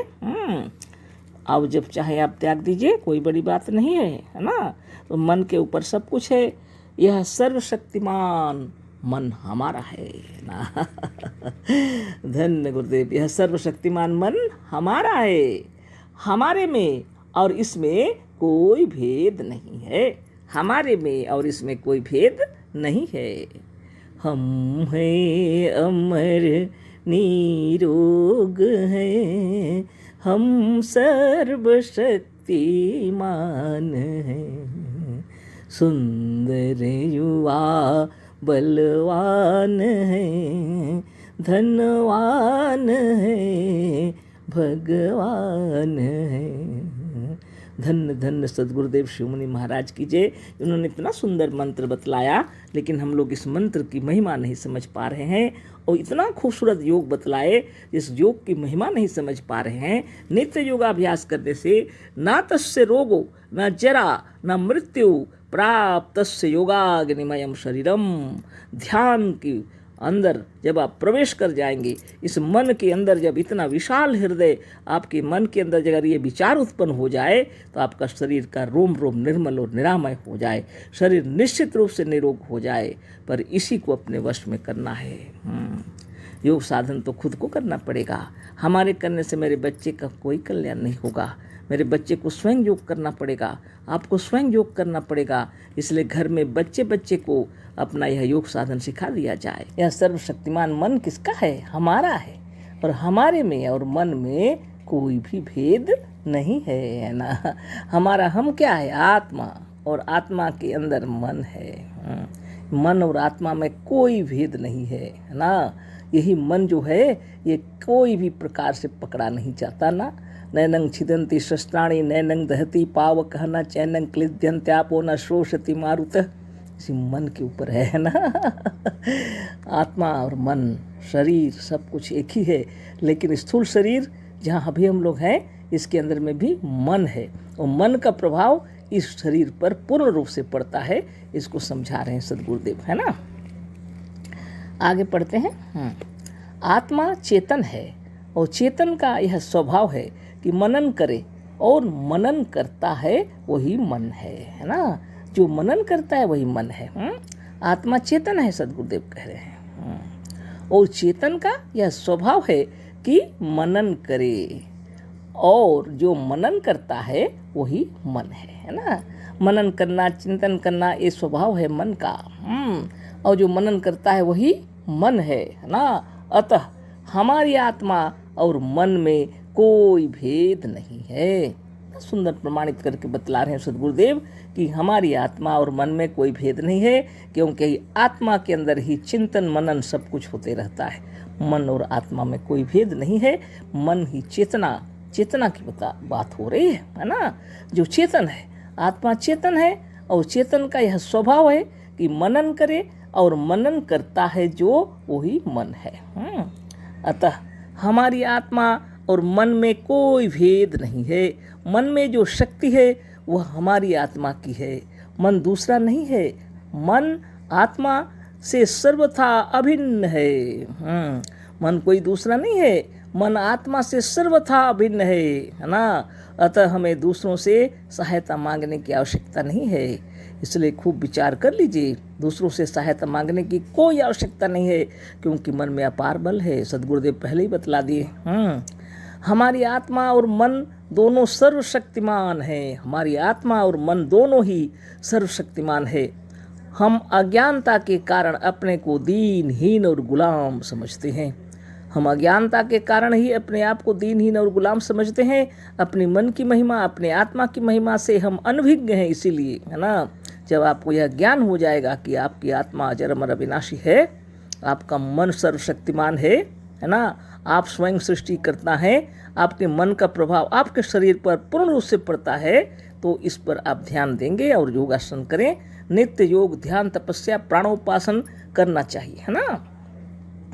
Speaker 1: अब जब चाहे आप त्याग दीजिए, कोई बड़ी बात नहीं है ना। तो मन के ऊपर सब कुछ है। यह सर्वशक्तिमान मन हमारा है ना। धन्य गुरुदेव। यह सर्वशक्तिमान मन हमारा है, हमारे में और इसमें कोई भेद नहीं है। हमारे में और इसमें कोई भेद नहीं है। हम हैं अमर निरोग हैं, हम सर्वशक्तिमान हैं। सुंदर युवा बलवान है, धनवान है, भगवान है। धन्य धन्य सदगुरुदेव शिवमुनि महाराज की जय। उन्होंने इतना सुंदर मंत्र बतलाया, लेकिन हम लोग इस मंत्र की महिमा नहीं समझ पा रहे हैं। और इतना खूबसूरत योग बतलाए, इस योग की महिमा नहीं समझ पा रहे हैं। नित्य योगाभ्यास करने से ना तस्य रोगो न जरा न मृत्यु प्राप्तस्य योगाग्निमयम शरीरम। ध्यान की अंदर जब आप प्रवेश कर जाएंगे, इस मन के अंदर जब इतना विशाल हृदय आपके मन के अंदर अगर ये विचार उत्पन्न हो जाए, तो आपका शरीर का रोम रोम निर्मल और निरामय हो जाए, शरीर निश्चित रूप से निरोग हो जाए। पर इसी को अपने वश में करना है। योग साधन तो खुद को करना पड़ेगा। हमारे करने से मेरे बच्चे का कोई कल्याण नहीं होगा। मेरे बच्चे को स्वयं योग करना पड़ेगा, आपको स्वयं योग करना पड़ेगा। इसलिए घर में बच्चे बच्चे को अपना यह योग साधन सिखा दिया जाए। यह सर्वशक्तिमान मन किसका है? हमारा है। और हमारे में और मन में कोई भी भेद नहीं है ना। हमारा हम क्या है? आत्मा, और आत्मा के अंदर मन है। मन और आत्मा में कोई भेद नहीं है ना। यही मन जो है ये कोई भी प्रकार से पकड़ा नहीं जाता ना। नैनंग छिदंती शस्त्राणी नैनंग दहती पावक न चैनंग क्लिद्यंत्यापो न शोषति मारुतः। इसी मन के ऊपर है ना। आत्मा और मन, शरीर सब कुछ एक ही है, लेकिन स्थूल शरीर जहाँ अभी हम लोग हैं, इसके अंदर में भी मन है और मन का प्रभाव इस शरीर पर पूर्ण रूप से पड़ता है। इसको समझा रहे हैं सदगुरुदेव, है ना। आगे पढ़ते हैं। आत्मा चेतन है और चेतन का यह स्वभाव है कि मनन करे, और मनन करता है वही मन है ना। जो मनन करता है वही मन है। आत्मा चेतन है, सदगुरुदेव कह रहे हैं। और चेतन का यह स्वभाव है कि मनन करे, और जो मनन करता है वही मन है ना। मनन करना, चिंतन करना, ये स्वभाव है मन का। और जो मनन करता है वही मन है ना। अतः हमारी आत्मा और मन में कोई भेद नहीं है। सुंदर प्रमाणित करके बतला रहे हैं सदगुरुदेव कि हमारी आत्मा और मन में कोई भेद नहीं है, क्योंकि आत्मा के अंदर ही चिंतन मनन सब कुछ होते रहता है। मन और आत्मा में कोई भेद नहीं है। मन ही चेतना की बात हो रही है ना। जो चेतन है, आत्मा चेतन है, और चेतन का यह स्वभाव है कि मनन करे, और मनन करता है जो वही मन है। अतः हमारी आत्मा और मन में कोई भेद नहीं है। मन में जो शक्ति है वह हमारी आत्मा की है, मन दूसरा नहीं है। मन, आत्मा से सर्वथा अभिन्न है। मन कोई दूसरा नहीं है, मन आत्मा से सर्वथा अभिन्न है ना। अतः हमें दूसरों से सहायता मांगने की आवश्यकता नहीं है। इसलिए खूब विचार कर लीजिए, दूसरों से सहायता मांगने की कोई आवश्यकता नहीं है, क्योंकि मन में अपार बल है। सद्गुरुदेव पहले ही बतला दिए। हमारी आत्मा और मन दोनों सर्वशक्तिमान है। हमारी आत्मा और मन दोनों ही सर्वशक्तिमान है। हम अज्ञानता के कारण अपने को दीनहीन और गुलाम समझते हैं। हम अज्ञानता के कारण ही अपने आप को दीनहीन और गुलाम समझते हैं। अपने मन की महिमा, अपने आत्मा की महिमा से हम अनभिज्ञ हैं। इसीलिए है ना, जब आपको यह ज्ञान हो जाएगा कि आपकी आत्मा अजर अमर अविनाशी है, आपका मन सर्वशक्तिमान है ना, आप स्वयं सृष्टि करता है, आपके मन का प्रभाव आपके शरीर पर पूर्ण रूप से पड़ता है, तो इस पर आप ध्यान देंगे और योगासन करें। नित्य योग, ध्यान, तपस्या, प्राणोपासन करना चाहिए, है ना,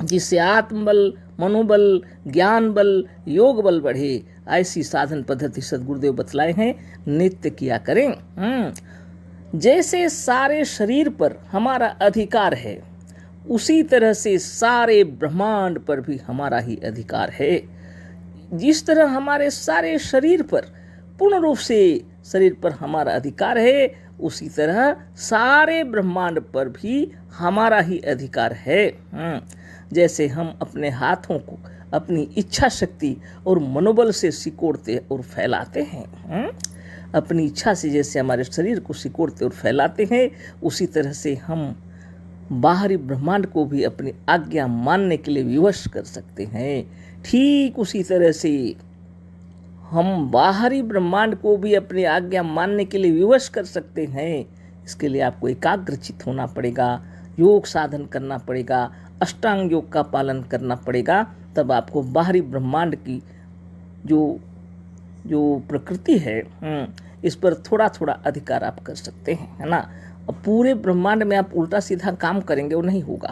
Speaker 1: जिससे आत्मबल, मनोबल, ज्ञान बल, योग बल बढ़े। ऐसी साधन पद्धति सद्गुरुदेव बतलाए हैं, नित्य किया करें। जैसे सारे शरीर पर हमारा अधिकार है, उसी तरह से सारे ब्रह्मांड पर भी हमारा ही अधिकार है। जिस तरह हमारे सारे शरीर पर पूर्ण रूप से शरीर पर हमारा अधिकार है, उसी तरह सारे ब्रह्मांड पर भी हमारा ही अधिकार है। जैसे हम अपने हाथों को अपनी इच्छा शक्ति और मनोबल से सिकोड़ते और फैलाते हैं, अपनी इच्छा से जैसे हमारे शरीर को सिकोड़ते और फैलाते हैं, उसी तरह से हम बाहरी ब्रह्मांड को भी अपनी आज्ञा मानने के लिए विवश कर सकते हैं। ठीक उसी तरह से हम बाहरी ब्रह्मांड को भी अपनी आज्ञा मानने के लिए विवश कर सकते हैं। इसके लिए आपको एकाग्रचित होना पड़ेगा, योग साधन करना पड़ेगा, अष्टांग योग का पालन करना पड़ेगा। तब आपको बाहरी ब्रह्मांड की जो प्रकृति है, इस पर थोड़ा थोड़ा अधिकार आप कर सकते हैं, है ना। अब पूरे ब्रह्मांड में आप उल्टा सीधा काम करेंगे वो नहीं होगा।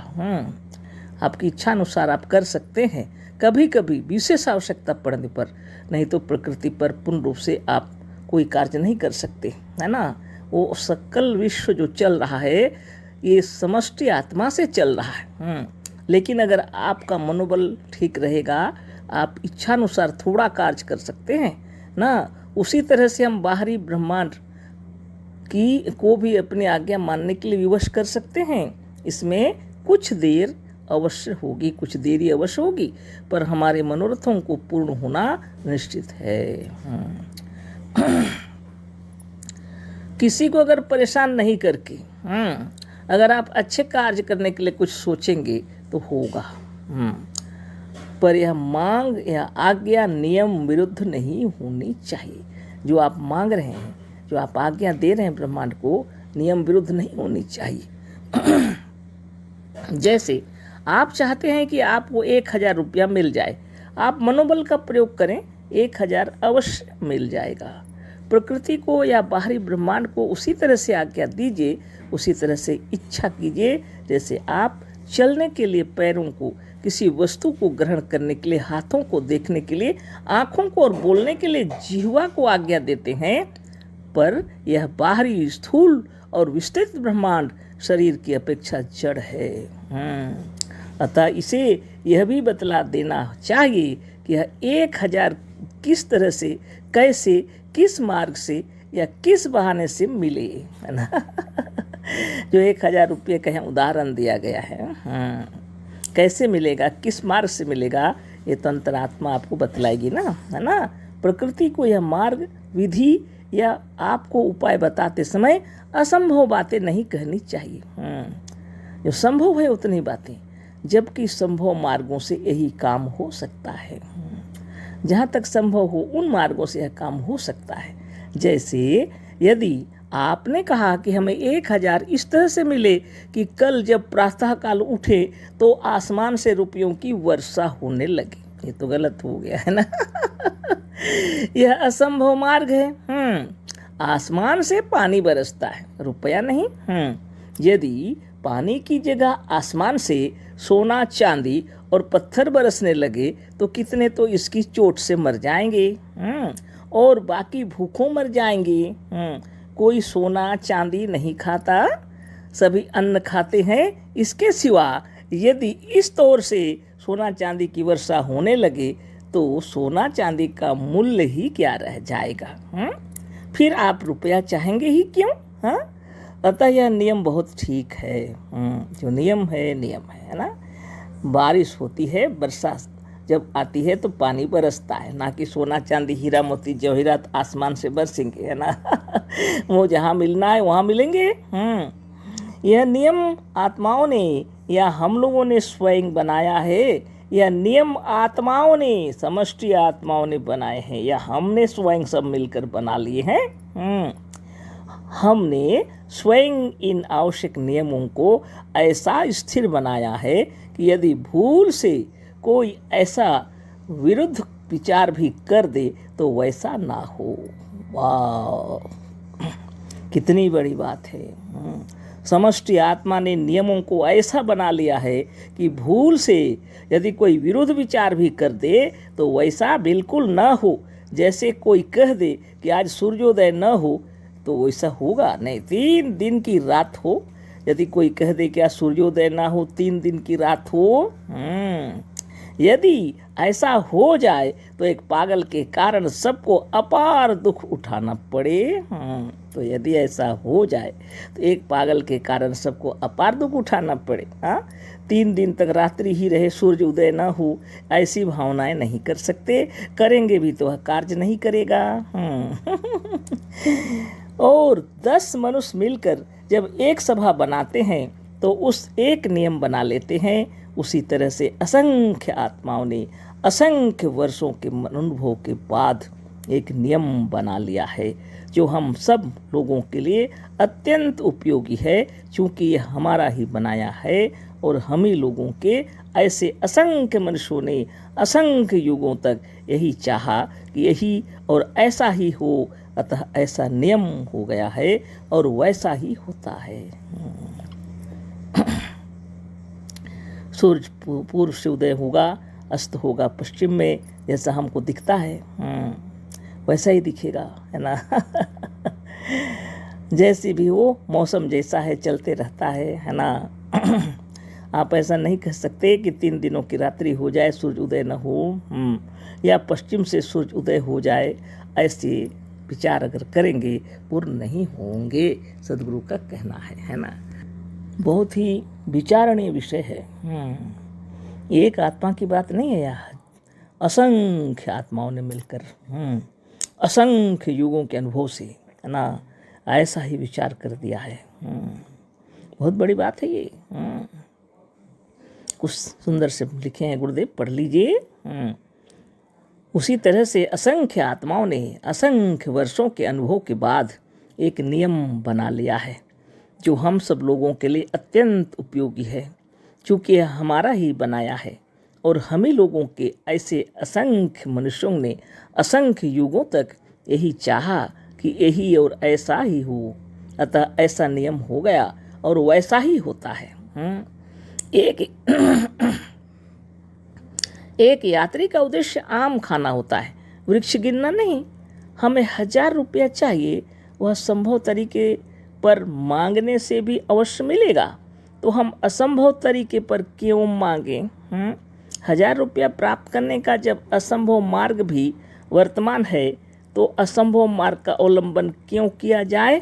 Speaker 1: आपकी इच्छा अनुसार आप कर सकते हैं, कभी कभी विशेष आवश्यकता पड़ने पर, नहीं तो प्रकृति पर पूर्ण रूप से आप कोई कार्य नहीं कर सकते, है ना। वो सकल विश्व जो चल रहा है, ये समष्टि आत्मा से चल रहा है। लेकिन अगर आपका मनोबल ठीक रहेगा, आप इच्छानुसार थोड़ा कार्य कर सकते हैं ना। उसी तरह से हम बाहरी ब्रह्मांड को भी अपनी आज्ञा मानने के लिए विवश कर सकते हैं। इसमें कुछ देर अवश्य होगी, कुछ देरी अवश्य होगी, पर हमारे मनोरथों को पूर्ण होना निश्चित है। किसी को अगर परेशान नहीं करके अगर आप अच्छे कार्य करने के लिए कुछ सोचेंगे तो होगा। पर यह मांग या आज्ञा नियम विरुद्ध नहीं होनी चाहिए। जो आप मांग रहे हैं, जो आप आज्ञा दे रहे हैं ब्रह्मांड को, नियम विरुद्ध नहीं होनी चाहिए। जैसे आप चाहते हैं कि आपको 1000 रुपया मिल जाए, आप मनोबल का प्रयोग करें, 1000 अवश्य मिल जाएगा। प्रकृति को या बाहरी ब्रह्मांड को उसी तरह से आज्ञा दीजिए, उसी तरह से इच्छा कीजिए, जैसे आप चलने के लिए पैरों को, किसी वस्तु को ग्रहण करने के लिए हाथों को देखने के लिए, आँखों को और बोलने के लिए जिह्वा को आज्ञा देते हैं। पर यह बाहरी स्थूल और विस्तृत ब्रह्मांड शरीर की अपेक्षा जड़ है। अतः इसे यह भी बतला देना चाहिए कि यह 1000 किस तरह से, कैसे, किस मार्ग से या किस बहाने से मिले, है ना। जो 1000 रुपये का यहाँ उदाहरण दिया गया है, कैसे मिलेगा, किस मार्ग से मिलेगा, ये तो अंतरात्मा आपको बतलाएगी ना, है ना। प्रकृति को यह मार्ग, विधि या आपको उपाय बताते समय असंभव बातें नहीं कहनी चाहिए। जो संभव है उतनी बातें, जबकि संभव मार्गों से यही काम हो सकता है। जहाँ तक संभव हो उन मार्गों से यह काम हो सकता है। जैसे यदि आपने कहा कि हमें 1000 इस तरह से मिले कि कल जब प्रातःकाल उठे तो आसमान से रुपयों की वर्षा होने लगी, ये तो गलत हो गया, है ना। यह असंभव मार्ग है। आसमान से पानी बरसता है, रुपया नहीं। यदि पानी की जगह आसमान से सोना, चांदी और पत्थर बरसने लगे तो कितने तो इसकी चोट से मर जाएंगे, और बाकी भूखों मर जाएंगे। कोई सोना चांदी नहीं खाता, सभी अन्न खाते हैं इसके सिवा। यदि इस तौर से सोना चांदी की वर्षा होने लगे तो सोना चांदी का मूल्य ही क्या रह जाएगा। फिर आप रुपया चाहेंगे ही क्यों। हाँ, अतः यह नियम बहुत ठीक है। जो नियम है ना। बारिश होती है, वर्षा जब आती है तो पानी बरसता है, ना कि सोना चांदी हीरा मोती जवाहरात आसमान से बरसेंगे, है ना। वो जहाँ मिलना है वहाँ मिलेंगे। यह नियम आत्माओं ने या हम लोगों ने स्वयं बनाया है। यह नियम आत्माओं ने, समष्टि आत्माओं ने बनाए हैं, या हमने स्वयं सब मिलकर बना लिए हैं। हमने स्वयं इन आवश्यक नियमों को ऐसा स्थिर बनाया है कि यदि भूल से कोई ऐसा विरुद्ध विचार भी कर दे तो वैसा ना हो। वाह, कितनी बड़ी बात है। समष्टि आत्मा ने नियमों को ऐसा बना लिया है कि भूल से यदि कोई विरुद्ध विचार भी कर दे तो वैसा बिल्कुल ना हो। जैसे कोई कह दे कि आज सूर्योदय न हो तो वैसा होगा नहीं। 3 दिन की रात हो, यदि कोई कह दे कि आज सूर्योदय ना हो, 3 दिन की रात हो, यदि ऐसा हो जाए तो एक पागल के कारण सबको अपार दुख उठाना पड़े। तो यदि ऐसा हो जाए तो एक पागल के कारण सबको अपार दुख उठाना पड़े। 3 दिन तक रात्रि ही रहे, सूर्य उदय ना हो, ऐसी भावनाएं नहीं कर सकते। करेंगे भी तो वह कार्य नहीं करेगा। और 10 मनुष्य मिलकर जब एक सभा बनाते हैं तो उस एक नियम बना लेते हैं। उसी तरह से असंख्य आत्माओं ने असंख्य वर्षों के अनुभव के बाद एक नियम बना लिया है जो हम सब लोगों के लिए अत्यंत उपयोगी है, क्योंकि यह हमारा ही बनाया है और हम ही लोगों के ऐसे असंख्य मनुष्यों ने असंख्य युगों तक यही चाहा कि यही और ऐसा ही हो। अतः ऐसा नियम हो गया है और वैसा ही होता है। सूर्य पूर्व से उदय होगा, अस्त होगा पश्चिम में, जैसा हमको दिखता है वैसा ही दिखेगा, है ना। जैसी भी हो, मौसम जैसा है चलते रहता है ना। आप ऐसा नहीं कह सकते कि 3 दिनों की रात्रि हो जाए सूर्य उदय न हो, या पश्चिम से सूर्य उदय हो जाए। ऐसे विचार अगर करेंगे पूर्ण नहीं होंगे, सदगुरु का कहना है ना। बहुत ही विचारणीय विषय है। एक आत्मा की बात नहीं है यह, असंख्य आत्माओं ने मिलकर असंख्य युगों के अनुभव से, है ना, ऐसा ही विचार कर दिया है। बहुत बड़ी बात है ये। कुछ सुंदर से लिखे हैं गुरुदेव, पढ़ लीजिए। उसी तरह से असंख्य आत्माओं ने असंख्य वर्षों के अनुभव के बाद एक नियम बना लिया है जो हम सब लोगों के लिए अत्यंत उपयोगी है, क्योंकि यह हमारा ही बनाया है और हम ही लोगों के ऐसे असंख्य मनुष्यों ने असंख्य युगों तक यही चाहा कि यही और ऐसा ही हो। अतः ऐसा नियम हो गया और वैसा ही होता है। एक यात्री का उद्देश्य आम खाना होता है, वृक्ष गिनना नहीं। हमें 1000 रुपया चाहिए, वह संभव तरीके पर मांगने से भी अवश्य मिलेगा, तो हम असंभव तरीके पर क्यों मांगें। 1000 रुपया प्राप्त करने का जब असंभव मार्ग भी वर्तमान है तो असंभव मार्ग का अवलंबन क्यों किया जाए।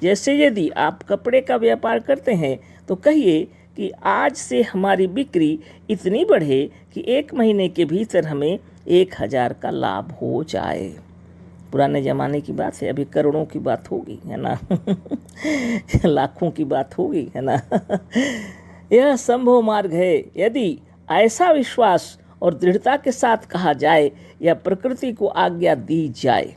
Speaker 1: जैसे यदि आप कपड़े का व्यापार करते हैं तो कहिए कि आज से हमारी बिक्री इतनी बढ़े कि 1 महीने के भीतर हमें 1000 का लाभ हो जाए। पुराने ज़माने की बात है, अभी करोड़ों की बात होगी, है ना। लाखों की बात होगी, है ना। यह संभव मार्ग है। यदि ऐसा विश्वास और दृढ़ता के साथ कहा जाए या प्रकृति को आज्ञा दी जाए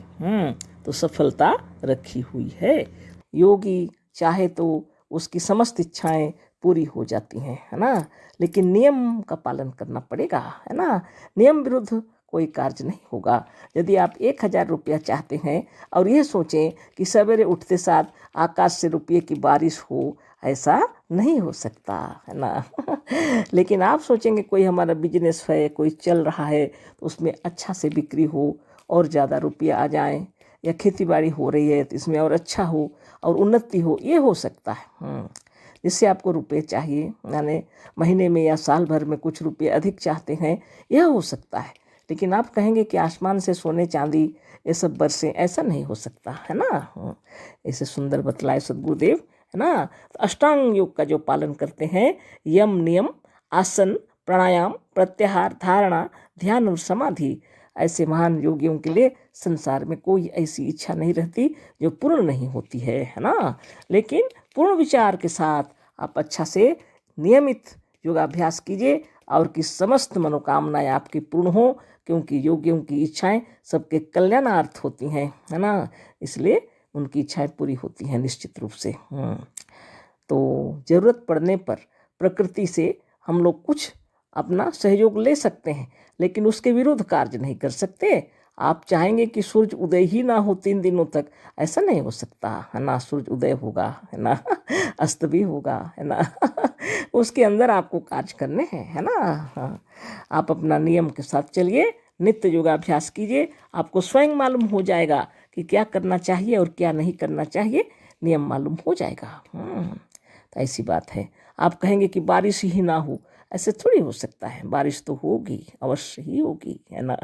Speaker 1: तो सफलता रखी हुई है। योगी चाहे तो उसकी समस्त इच्छाएं पूरी हो जाती हैं, है ना, लेकिन नियम का पालन करना पड़ेगा, है ना। नियम विरुद्ध कोई कार्य नहीं होगा। यदि आप 1000 रुपया चाहते हैं और यह सोचें कि सवेरे उठते साथ आकाश से रुपये की बारिश हो, ऐसा नहीं हो सकता, है ना। लेकिन आप सोचेंगे कोई हमारा बिजनेस है, कोई चल रहा है तो उसमें अच्छा से बिक्री हो और ज़्यादा रुपया आ जाए, या खेती बाड़ी हो रही है तो इसमें और अच्छा हो और उन्नति हो, ये हो सकता है। जिससे आपको रुपए चाहिए, यानी महीने में या साल भर में कुछ रुपए अधिक चाहते हैं, यह हो सकता है। लेकिन आप कहेंगे कि आसमान से सोने चांदी ये सब बरसे, ऐसा नहीं हो सकता है ना। ऐसे सुंदर बतलाए सद्गुरुदेव, है ना। तो अष्टांग योग का जो पालन करते हैं, यम नियम आसन प्राणायाम प्रत्याहार धारणा ध्यान और समाधि, ऐसे महान योगियों के लिए संसार में कोई ऐसी इच्छा नहीं रहती जो पूर्ण नहीं होती है ना। लेकिन पूर्ण विचार के साथ आप अच्छा से नियमित योगाभ्यास कीजिए और कि समस्त मनोकामनाएं आपकी पूर्ण हो, क्योंकि योगियों की इच्छाएं सबके कल्याणार्थ होती हैं, है ना। इसलिए उनकी इच्छाएं पूरी होती हैं निश्चित रूप से। तो ज़रूरत पड़ने पर प्रकृति से हम लोग कुछ अपना सहयोग ले सकते हैं, लेकिन उसके विरुद्ध कार्य नहीं कर सकते। आप चाहेंगे कि सूरज उदय ही ना हो 3 दिनों तक, ऐसा नहीं हो सकता, है ना। सूरज उदय होगा, है ना, अस्त भी होगा, है ना। उसके अंदर आपको कार्य करने हैं, है ना। हाँ, आप अपना नियम के साथ चलिए, नित्य योगाभ्यास कीजिए, आपको स्वयं मालूम हो जाएगा कि क्या करना चाहिए और क्या नहीं करना चाहिए, नियम मालूम हो जाएगा। तो ऐसी बात है। आप कहेंगे कि बारिश ही ना हो, ऐसे थोड़ी हो सकता है, बारिश तो होगी, अवश्य ही होगी, है ना।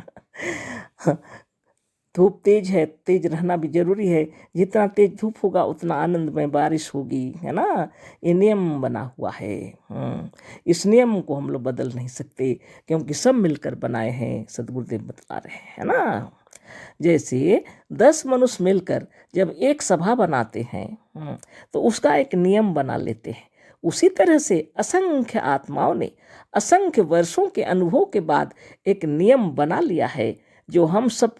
Speaker 1: धूप तेज है, तेज रहना भी जरूरी है, जितना तेज धूप होगा उतना आनंदमय बारिश होगी, है ना। ये नियम बना हुआ है। इस नियम को हम लोग बदल नहीं सकते, क्योंकि सब मिलकर बनाए हैं, सद्गुरुदेव बता रहे हैं, है ना। जैसे 10 मनुष्य मिलकर जब एक सभा बनाते हैं तो उसका एक नियम बना लेते हैं। उसी तरह से असंख्य आत्माओं ने असंख्य वर्षों के अनुभव के बाद एक नियम बना लिया है, जो हम सब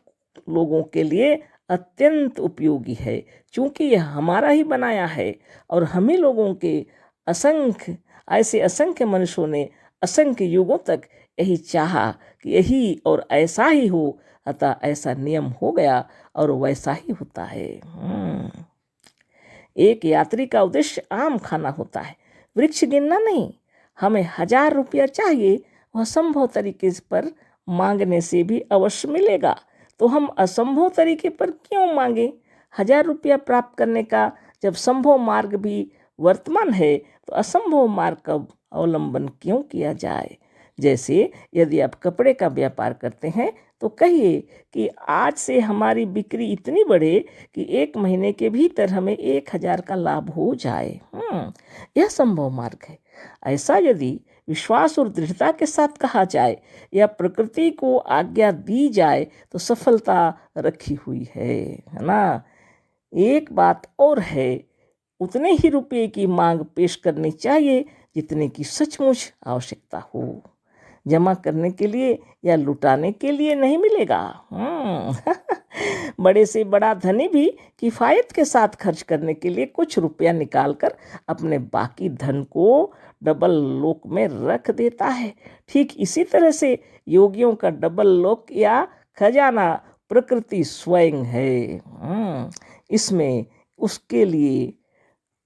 Speaker 1: लोगों के लिए अत्यंत उपयोगी है, क्योंकि यह हमारा ही बनाया है। और हम ही लोगों के असंख्य मनुष्यों ने असंख्य युगों तक यही चाहा कि यही और ऐसा ही हो, अतः ऐसा नियम हो गया और वैसा ही होता है। एक यात्री का उद्देश्य आम खाना होता है, वृक्ष गिनना नहीं। हमें 1000 रुपया चाहिए, वह संभव तरीके पर मांगने से भी अवश्य मिलेगा, तो हम असंभव तरीके पर क्यों मांगे। 1000 रुपया प्राप्त करने का जब संभव मार्ग भी वर्तमान है, तो असंभव मार्ग का अवलंबन क्यों किया जाए। जैसे यदि आप कपड़े का व्यापार करते हैं तो कहिए कि आज से हमारी बिक्री इतनी बढ़े कि 1 महीने के भीतर हमें 1000 का लाभ हो जाए। यह संभव मार्ग है। ऐसा यदि विश्वास और दृढ़ता के साथ कहा जाए या प्रकृति को आज्ञा दी जाए तो सफलता रखी हुई है ना। एक बात और है, उतने ही रुपये की मांग पेश करनी चाहिए जितने की सचमुच आवश्यकता हो। जमा करने के लिए या लुटाने के लिए नहीं मिलेगा। बड़े से बड़ा धनी भी किफ़ायत के साथ खर्च करने के लिए कुछ रुपया निकालकर अपने बाकी धन को डबल लोक में रख देता है। ठीक इसी तरह से योगियों का डबल लोक या खजाना प्रकृति स्वयं है। इसमें उसके लिए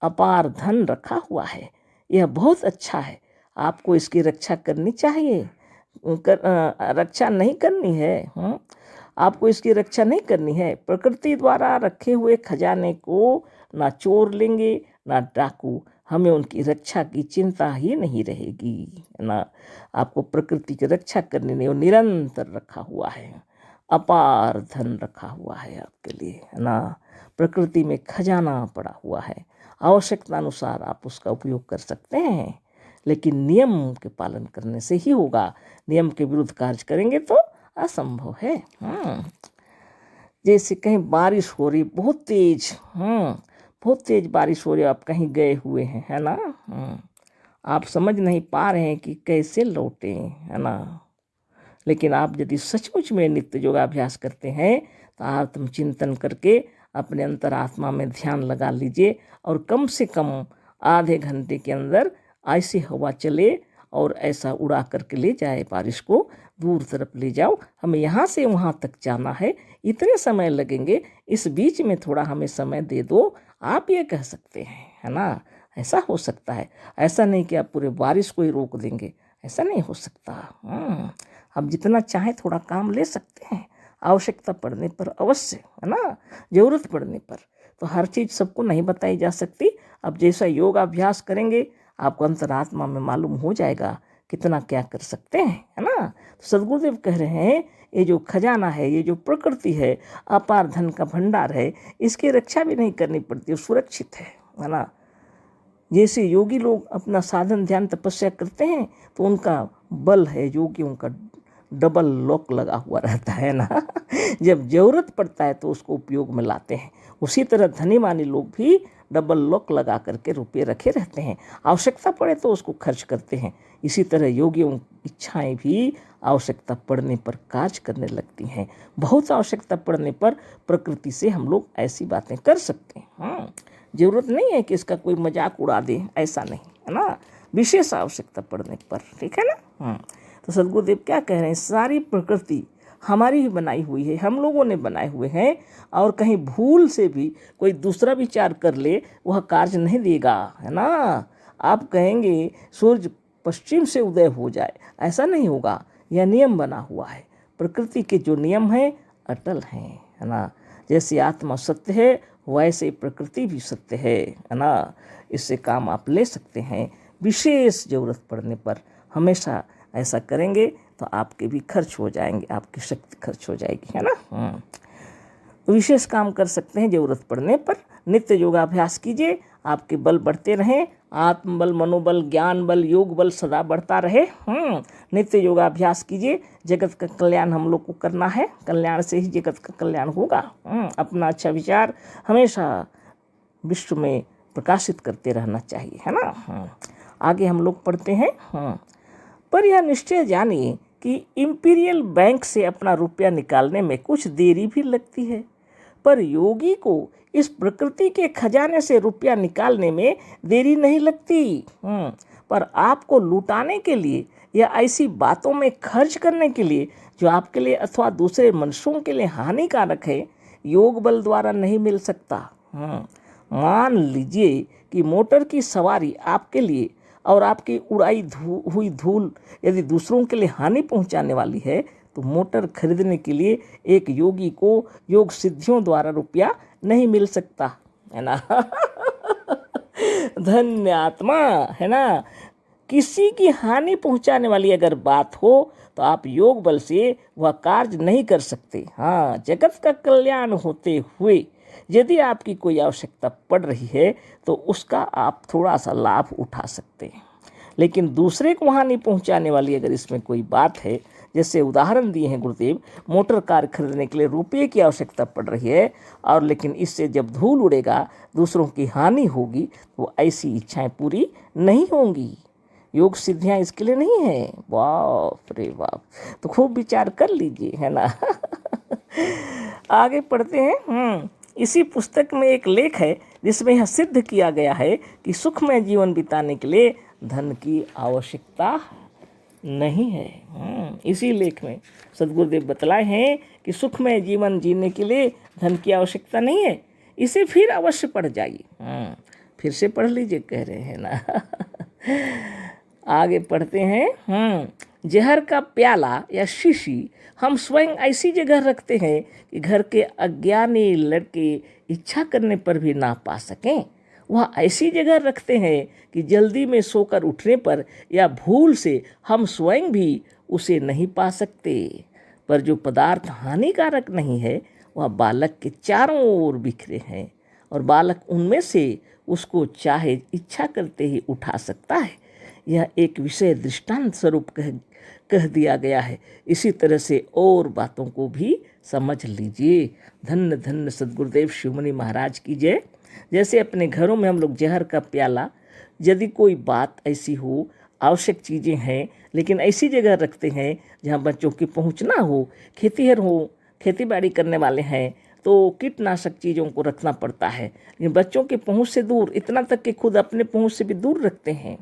Speaker 1: अपार धन रखा हुआ है। यह बहुत अच्छा है, आपको इसकी रक्षा करनी चाहिए। रक्षा नहीं करनी है, आपको इसकी रक्षा नहीं करनी है। प्रकृति द्वारा रखे हुए खजाने को ना चोर लेंगे ना डाकू, हमें उनकी रक्षा की चिंता ही नहीं रहेगी ना। आपको प्रकृति की रक्षा करनी नहीं, वो निरंतर रखा हुआ है, अपार धन रखा हुआ है आपके लिए, है ना। प्रकृति में खजाना पड़ा हुआ है, आवश्यकता अनुसार आप उसका उपयोग कर सकते हैं, लेकिन नियम के पालन करने से ही होगा। नियम के विरुद्ध कार्य करेंगे तो असंभव है। जैसे कहीं बारिश हो रही बहुत तेज बारिश हो रही, आप कहीं गए हुए हैं, है ना। आप समझ नहीं पा रहे हैं कि कैसे लौटें, है ना। लेकिन आप यदि सचमुच में नित्य योगाभ्यास करते हैं तो आत्मचिंतन करके अपने अंतरात्मा में ध्यान लगा लीजिए और कम से कम आधे घंटे के अंदर ऐसी हवा चले और ऐसा उड़ा करके ले जाए, बारिश को दूर तरफ ले जाओ। हमें यहाँ से वहाँ तक जाना है, इतने समय लगेंगे, इस बीच में थोड़ा हमें समय दे दो, आप ये कह सकते हैं, है ना। ऐसा हो सकता है, ऐसा नहीं कि आप पूरे बारिश को ही रोक देंगे, ऐसा नहीं हो सकता। आप जितना चाहें थोड़ा काम ले सकते हैं, आवश्यकता पड़ने पर अवश्य, है ना, ज़रूरत पड़ने पर। तो हर चीज़ सबको नहीं बताई जा सकती, अब जैसा योग अभ्यास करेंगे आपको अंतरात्मा में मालूम हो जाएगा कितना क्या कर सकते हैं, है ना। तो सदगुरुदेव कह रहे हैं ये जो खजाना है, ये जो प्रकृति है, अपार धन का भंडार है, इसकी रक्षा भी नहीं करनी पड़ती, सुरक्षित है ना। जैसे योगी लोग अपना साधन ध्यान तपस्या करते हैं तो उनका बल है, योगियों का डबल लॉक लगा हुआ रहता है ना जब जरूरत पड़ता है तो उसको उपयोग में लाते हैं। उसी तरह धनी मानी लोग भी डबल लॉक लगा करके रुपये रखे रहते हैं, आवश्यकता पड़े तो उसको खर्च करते हैं। इसी तरह योगियों की इच्छाएं भी आवश्यकता पड़ने पर कार्य करने लगती हैं। बहुत आवश्यकता पड़ने पर प्रकृति से हम लोग ऐसी बातें कर सकते हैं। जरूरत नहीं है कि इसका कोई मजाक उड़ा दे, ऐसा नहीं, है ना। विशेष आवश्यकता पड़ने पर, ठीक है ना। तो सदगुरुदेव क्या कह रहे हैं, सारी प्रकृति हमारी ही बनाई हुई है, हम लोगों ने बनाए हुए हैं, और कहीं भूल से भी कोई दूसरा विचार कर ले वह कार्य नहीं देगा, है ना। आप कहेंगे सूर्य पश्चिम से उदय हो जाए, ऐसा नहीं होगा। यह नियम बना हुआ है, प्रकृति के जो नियम हैं अटल हैं, है ना। जैसे आत्मा सत्य है वैसे प्रकृति भी सत्य है ना। इससे काम आप ले सकते हैं। विशेष ज़रूरत पड़ने पर हमेशा ऐसा करेंगे तो आपके भी खर्च हो जाएंगे, आपकी शक्ति खर्च हो जाएगी, है ना। तो विशेष काम कर सकते हैं ज़रूरत पड़ने पर। नित्य योगाभ्यास कीजिए, आपके बल बढ़ते रहें, आत्मबल, मनोबल, ज्ञान बल, योग बल सदा बढ़ता रहे। नित्य योगाभ्यास कीजिए, जगत का कल्याण हम लोग को करना है, कल्याण से ही जगत का कल्याण होगा। अपना अच्छा विचार हमेशा विश्व में प्रकाशित करते रहना चाहिए, है ना। आगे हम लोग पढ़ते हैं। पर यह निश्चय जानिए कि इंपीरियल बैंक से अपना रुपया निकालने में कुछ देरी भी लगती है, पर योगी को इस प्रकृति के खजाने से रुपया निकालने में देरी नहीं लगती। पर आपको लुटाने के लिए या ऐसी बातों में खर्च करने के लिए जो आपके लिए अथवा दूसरे मनुष्यों के लिए हानिकारक है, योग बल द्वारा नहीं मिल सकता। मान लीजिए कि मोटर की सवारी आपके लिए और आपकी उड़ाई हुई धूल यदि दूसरों के लिए हानि पहुंचाने वाली है, तो मोटर खरीदने के लिए एक योगी को योग सिद्धियों द्वारा रुपया नहीं मिल सकता, है ना धन्य आत्मा, है ना। किसी की हानि पहुंचाने वाली अगर बात हो तो आप योग बल से वह कार्य नहीं कर सकते। जगत का कल्याण होते हुए यदि आपकी कोई आवश्यकता पड़ रही है तो उसका आप थोड़ा सा लाभ उठा सकते हैं, लेकिन दूसरे को हानि पहुंचाने वाली अगर इसमें कोई बात है, जैसे उदाहरण दिए हैं गुरुदेव, मोटर कार खरीदने के लिए रुपये की आवश्यकता पड़ रही है, और लेकिन इससे जब धूल उड़ेगा दूसरों की हानि होगी, तो ऐसी इच्छाएं पूरी नहीं होंगी। योग सिद्धियां इसके लिए नहीं है। बाप रे बाप, तो खूब विचार कर लीजिए, है ना आगे पढ़ते हैं। इसी पुस्तक में एक लेख है जिसमें यह सिद्ध किया गया है कि सुखमय जीवन बिताने के लिए धन की आवश्यकता नहीं है। इसी लेख में सदगुरुदेव बतलाए हैं कि सुखमय जीवन जीने के लिए धन की आवश्यकता नहीं है। इसे फिर अवश्य पढ़ जाइए, फिर से पढ़ लीजिए कह रहे हैं ना आगे पढ़ते हैं। जहर का प्याला या शीशी हम स्वयं ऐसी जगह रखते हैं कि घर के अज्ञानी लड़के इच्छा करने पर भी ना पा सकें। वह ऐसी जगह रखते हैं कि जल्दी में सोकर उठने पर या भूल से हम स्वयं भी उसे नहीं पा सकते। पर जो पदार्थ हानिकारक नहीं है वह बालक के चारों ओर बिखरे हैं, और बालक उनमें से उसको चाहे इच्छा करते ही उठा सकता है। यह एक विषय दृष्टांत स्वरूप कह दिया गया है। इसी तरह से और बातों को भी समझ लीजिए। धन्य धन्य सद्गुरुदेव शिवमुनि महाराज की जय। जैसे अपने घरों में हम लोग जहर का प्याला, यदि कोई बात ऐसी हो, आवश्यक चीज़ें हैं, लेकिन ऐसी जगह रखते हैं जहाँ बच्चों की पहुँच ना हो, खेतीहर हो, खेती बाड़ी करने वाले हैं तो कीटनाशक चीज़ों को रखना पड़ता है, लेकिन बच्चों की पहुँच से दूर, इतना तक कि खुद अपने पहुँच से भी दूर रखते हैं।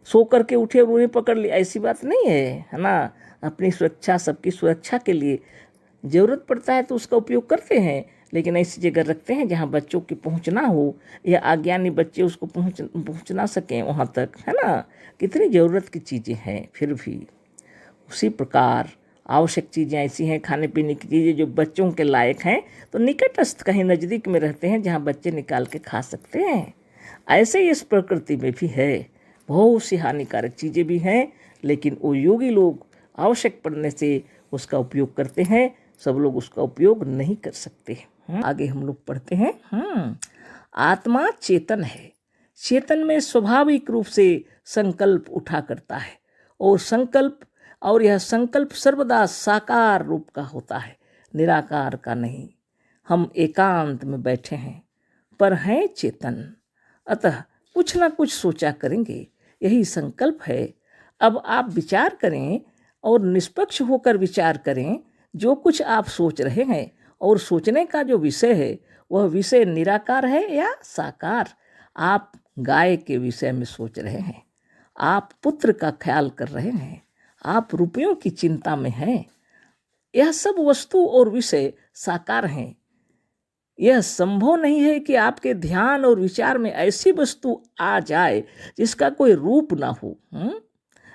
Speaker 1: सो करके उठे और उन्हें पकड़ लिए, ऐसी बात नहीं है ना। अपनी सुरक्षा, सबकी सुरक्षा के लिए ज़रूरत पड़ता है तो उसका उपयोग करते हैं, लेकिन ऐसी जगह रखते हैं जहाँ बच्चों की पहुँच ना हो या अज्ञानी बच्चे उसको पहुँच ना सकें वहाँ तक, है ना। कितनी ज़रूरत की चीज़ें हैं। फिर भी उसी प्रकार आवश्यक चीज़ें ऐसी हैं, खाने पीने की चीज़ें जो बच्चों के लायक हैं, तो निकटस्थ कहीं नज़दीक में रहते हैं जहाँ बच्चे निकाल के खा सकते हैं। ऐसे ही इस प्रकृति में भी है, बहुत सी हानिकारक चीज़ें भी हैं, लेकिन वो योगी लोग आवश्यक पड़ने से उसका उपयोग करते हैं, सब लोग उसका उपयोग नहीं कर सकते। आगे हम लोग पढ़ते हैं। आत्मा चेतन है, चेतन में स्वाभाविक रूप से संकल्प उठा करता है, और यह संकल्प सर्वदा साकार रूप का होता है, निराकार का नहीं। हम एकांत में बैठे हैं पर हैं चेतन, अतः कुछ ना कुछ सोचा करेंगे, यही संकल्प है। अब आप विचार करें और निष्पक्ष होकर विचार करें, जो कुछ आप सोच रहे हैं और सोचने का जो विषय है वह विषय निराकार है या साकार। आप गाय के विषय में सोच रहे हैं, आप पुत्र का ख्याल कर रहे हैं, आप रुपयों की चिंता में हैं, यह सब वस्तु और विषय साकार हैं। यह संभव नहीं है कि आपके ध्यान और विचार में ऐसी वस्तु आ जाए जिसका कोई रूप ना हो।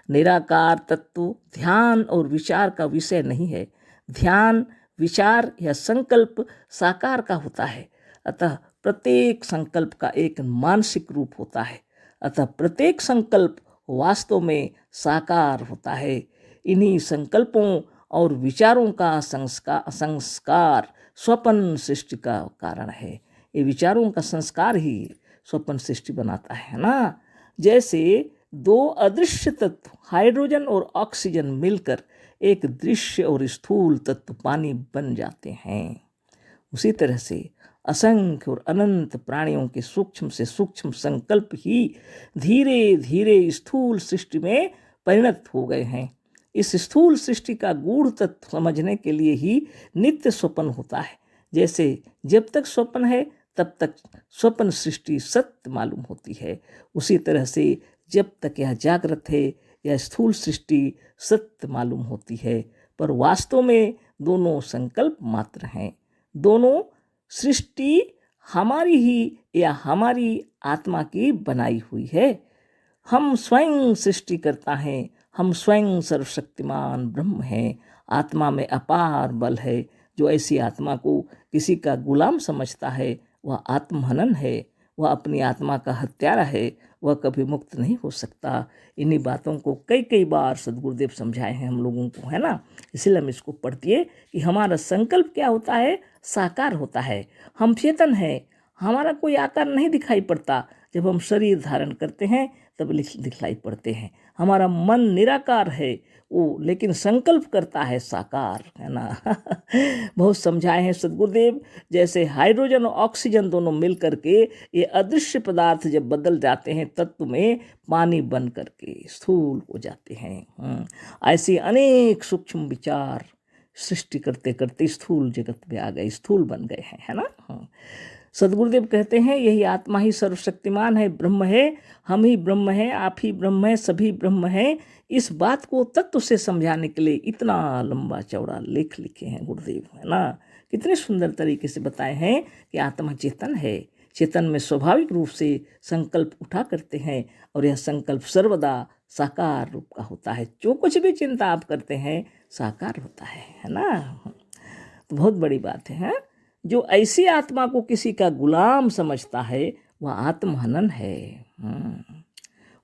Speaker 1: निराकार तत्व ध्यान और विचार का विषय नहीं है। ध्यान, विचार या संकल्प साकार का होता है, अतः प्रत्येक संकल्प का एक मानसिक रूप होता है, अतः प्रत्येक संकल्प वास्तव में साकार होता है। इन्हीं संकल्पों और विचारों का संस्कार स्वप्न सृष्टि का कारण है। ये विचारों का संस्कार ही स्वप्न सृष्टि बनाता है ना। जैसे दो अदृश्य तत्व हाइड्रोजन और ऑक्सीजन मिलकर एक दृश्य और स्थूल तत्व पानी बन जाते हैं, उसी तरह से असंख्य और अनंत प्राणियों के सूक्ष्म से सूक्ष्म संकल्प ही धीरे धीरे स्थूल सृष्टि में परिणत हो गए हैं। इस स्थूल सृष्टि का गूढ़ तत्व समझने के लिए ही नित्य स्वप्न होता है। जैसे जब तक स्वप्न है तब तक स्वप्न सृष्टि सत्य मालूम होती है, उसी तरह से जब तक यह जागृत है यह स्थूल सृष्टि सत्य मालूम होती है। पर वास्तव में दोनों संकल्प मात्र हैं। दोनों सृष्टि हमारी ही या हमारी आत्मा की बनाई हुई है। हम स्वयं सृष्टि करता है, हम स्वयं सर्वशक्तिमान ब्रह्म हैं। आत्मा में अपार बल है। जो ऐसी आत्मा को किसी का गुलाम समझता है वह आत्महनन है, वह अपनी आत्मा का हत्यारा है, वह कभी मुक्त नहीं हो सकता। इन्हीं बातों को कई कई बार सद्गुरुदेव समझाए हैं हम लोगों को, है ना। इसलिए हम इसको पढ़िए कि हमारा संकल्प क्या होता है, साकार होता है। हम चेतन हैं, हमारा कोई आकार नहीं दिखाई पड़ता। जब हम शरीर धारण करते हैं तब दिखलाई पड़ते हैं। हमारा मन निराकार है वो, लेकिन संकल्प करता है साकार, है ना। बहुत समझाए हैं सद्गुरुदेव। जैसे हाइड्रोजन और ऑक्सीजन दोनों मिल करके ये अदृश्य पदार्थ जब बदल जाते हैं तत्व में, पानी बन करके स्थूल हो जाते हैं। ऐसे अनेक सूक्ष्म विचार सृष्टि करते करते स्थूल जगत में आ गए, स्थूल बन गए हैं, है ना। सद्गुरुदेव कहते हैं यही आत्मा ही सर्वशक्तिमान है, ब्रह्म है, हम ही ब्रह्म है, आप ही ब्रह्म है, सभी ब्रह्म है। इस बात को तत्व से समझाने के लिए इतना लंबा चौड़ा लेख लिखे हैं गुरुदेव, है ना। कितने सुंदर तरीके से बताए हैं कि आत्मा चेतन है, चेतन में स्वाभाविक रूप से संकल्प उठा करते हैं और यह संकल्प सर्वदा साकार रूप का होता है। जो कुछ भी चिंता आप करते हैं साकार होता है ना। तो बहुत बड़ी बात है। जो ऐसी आत्मा को किसी का गुलाम समझता है वह आत्महनन है।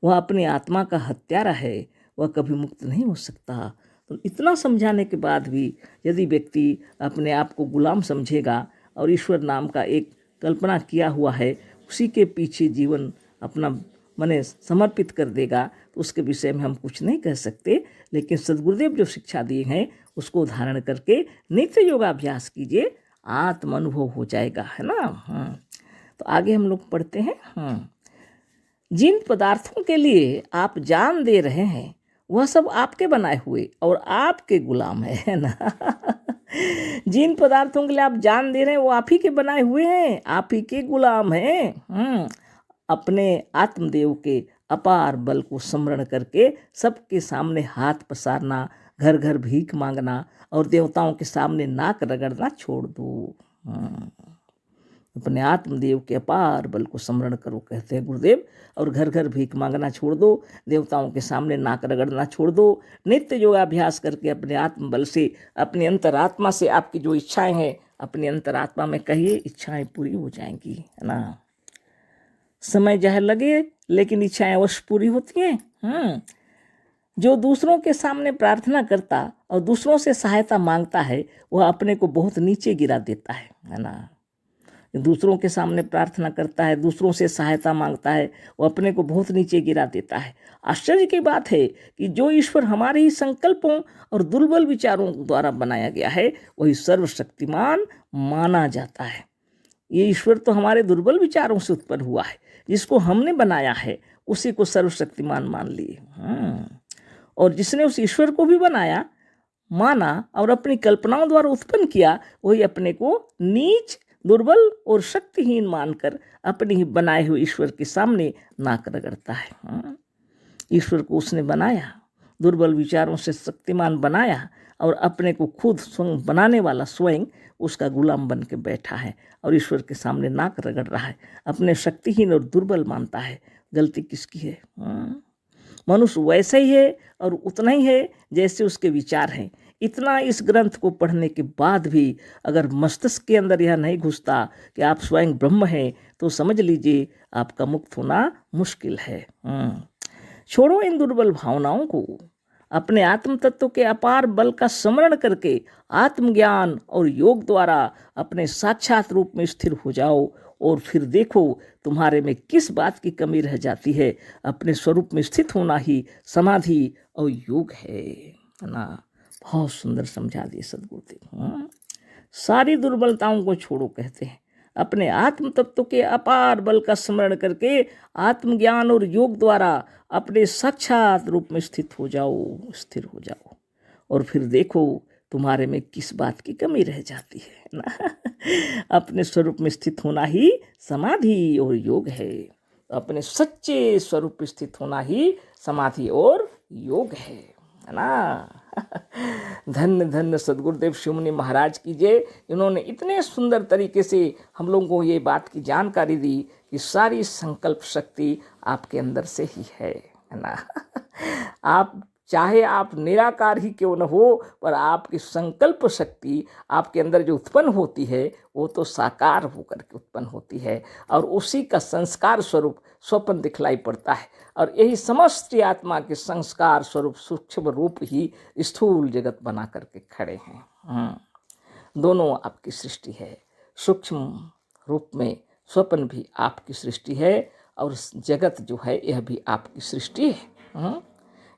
Speaker 1: वह अपनी आत्मा का हत्यारा है, वह कभी मुक्त नहीं हो सकता। तो इतना समझाने के बाद भी यदि व्यक्ति अपने आप को गुलाम समझेगा और ईश्वर नाम का एक कल्पना किया हुआ है उसी के पीछे जीवन अपना मने समर्पित कर देगा, तो उसके विषय में हम कुछ नहीं कह सकते। लेकिन सद्गुरुदेव जो शिक्षा दिए हैं उसको धारण करके नित्य योगाभ्यास कीजिए, आत्म अनुभव हो जाएगा, है ना। तो आगे हम लोग पढ़ते हैं। जिन पदार्थों के लिए आप जान दे रहे हैं वह सब आपके बनाए हुए और आपके गुलाम है ना। जिन पदार्थों के लिए आप जान दे रहे हैं वो आप ही के बनाए हुए हैं, आप ही के गुलाम हैं। अपने आत्मदेव के अपार बल को स्मरण करके सबके सामने हाथ पसारना, घर घर भीख मांगना और देवताओं के सामने नाक रगड़ना छोड़ दो। अपने आत्मदेव के अपार बल को स्मरण करो, कहते हैं गुरुदेव, और घर घर भीख मांगना छोड़ दो, देवताओं के सामने नाक रगड़ना छोड़ दो। नित्य योगाभ्यास करके अपने आत्म बल से, अपनी अंतरात्मा से आपकी जो इच्छाएं हैं अपनी अंतरात्मा में कहिए, इच्छाएं पूरी हो जाएंगी, है ना। समय चाहे लगे लेकिन इच्छाएं अवश्य पूरी होती हैं। जो दूसरों के सामने प्रार्थना करता और दूसरों से सहायता मांगता है वह अपने को बहुत नीचे गिरा देता है ना। दूसरों के सामने प्रार्थना करता है, दूसरों से सहायता मांगता है, वो अपने को बहुत नीचे गिरा देता है। आश्चर्य की बात है कि जो ईश्वर हमारे ही संकल्पों और दुर्बल विचारों द्वारा बनाया गया है वही सर्वशक्तिमान माना जाता है। ये ईश्वर तो हमारे दुर्बल विचारों से उत्पन्न हुआ है, जिसको हमने बनाया है उसी को सर्वशक्तिमान मान लिए। और जिसने उस ईश्वर को भी बनाया, माना और अपनी कल्पनाओं द्वारा उत्पन्न किया, वही अपने को नीच, दुर्बल और शक्तिहीन मानकर अपने ही बनाए हुए ईश्वर के सामने नाक रगड़ता है। ईश्वर को उसने बनाया, दुर्बल विचारों से शक्तिमान बनाया और अपने को खुद स्वयं बनाने वाला स्वयं उसका गुलाम बन के बैठा है और ईश्वर के सामने नाक रगड़ रहा है, अपने शक्तिहीन और दुर्बल मानता है। गलती किसकी है? मनुष्य वैसा ही है और उतना ही है जैसे उसके विचार हैं। इतना इस ग्रंथ को पढ़ने के बाद भी अगर मस्तिष्क के अंदर यह नहीं घुसता कि आप स्वयं ब्रह्म हैं, तो समझ लीजिए आपका मुक्त होना मुश्किल है। छोड़ो इन दुर्बल भावनाओं को, अपने आत्म तत्व के अपार बल का स्मरण करके आत्मज्ञान और योग द्वारा अपने साक्षात रूप में स्थिर हो जाओ और फिर देखो तुम्हारे में किस बात की कमी रह जाती है। अपने स्वरूप में स्थित होना ही समाधि और योग है ना। बहुत सुंदर समझा दिए सदगुरुदेव। सारी दुर्बलताओं को छोड़ो कहते हैं, अपने आत्म तत्व के अपार बल का स्मरण करके आत्मज्ञान और योग द्वारा अपने साक्षात रूप में स्थित हो जाओ, स्थिर हो जाओ और फिर देखो तुम्हारे में किस बात की कमी रह जाती है ना। अपने स्वरूप में स्थित होना ही समाधि और योग है। अपने सच्चे स्वरूप में स्थित होना ही समाधि और योग है ना। धन्य धन्य सदगुरुदेव शिवमुनि महाराज की जय। इन्होंने इतने सुंदर तरीके से हम लोगों को ये बात की जानकारी दी कि सारी संकल्प शक्ति आपके अंदर से ही है ना। आप चाहे आप निराकार ही क्यों न हो, पर आपकी संकल्प शक्ति आपके अंदर जो उत्पन्न होती है वो तो साकार होकर के उत्पन्न होती है और उसी का संस्कार स्वरूप स्वप्न दिखलाई पड़ता है। और यही समस्त आत्मा के संस्कार स्वरूप सूक्ष्म रूप ही स्थूल जगत बना करके खड़े हैं। दोनों आपकी सृष्टि है। सूक्ष्म रूप में स्वप्न भी आपकी सृष्टि है और जगत जो है यह भी आपकी सृष्टि है।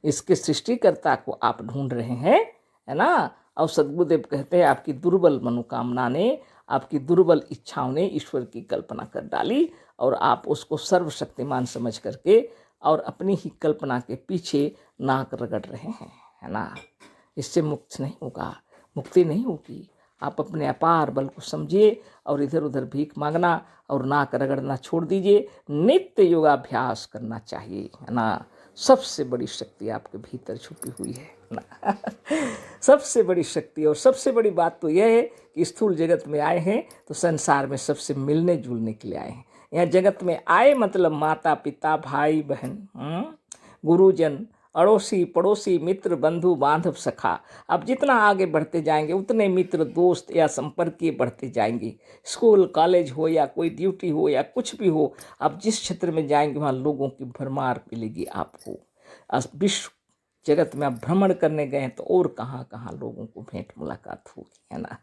Speaker 1: इसके सृष्टिकर्ता को आप ढूंढ रहे हैं, है ना। और सदगुरुदेव कहते हैं आपकी दुर्बल मनोकामना ने, आपकी दुर्बल इच्छाओं ने ईश्वर की कल्पना कर डाली और आप उसको सर्वशक्तिमान समझ करके और अपनी ही कल्पना के पीछे नाक रगड़ रहे हैं, है ना। इससे मुक्त नहीं होगा, मुक्ति नहीं होगी। आप अपने अपार बल को समझिए और इधर उधर भीख मांगना और नाक रगड़ना छोड़ दीजिए। नित्य योगाभ्यास करना चाहिए, है ना। सबसे बड़ी शक्ति आपके भीतर छुपी हुई है ना। सबसे बड़ी शक्ति और सबसे बड़ी बात तो यह है कि स्थूल जगत में आए हैं तो संसार में सबसे मिलने जुलने के लिए आए हैं। यहाँ जगत में आए मतलब माता पिता भाई बहन, गुरुजन, अड़ोसी पड़ोसी, मित्र बंधु बांधव सखा। अब जितना आगे बढ़ते जाएंगे उतने मित्र दोस्त या संपर्कीय बढ़ते जाएंगे। स्कूल कॉलेज हो या कोई ड्यूटी हो या कुछ भी हो, आप जिस क्षेत्र में जाएंगे वहाँ लोगों की भरमार मिलेगी आपको। विश्व जगत में आप भ्रमण करने गए हैं तो और कहाँ कहाँ लोगों को भेंट मुलाकात होगी, है ना।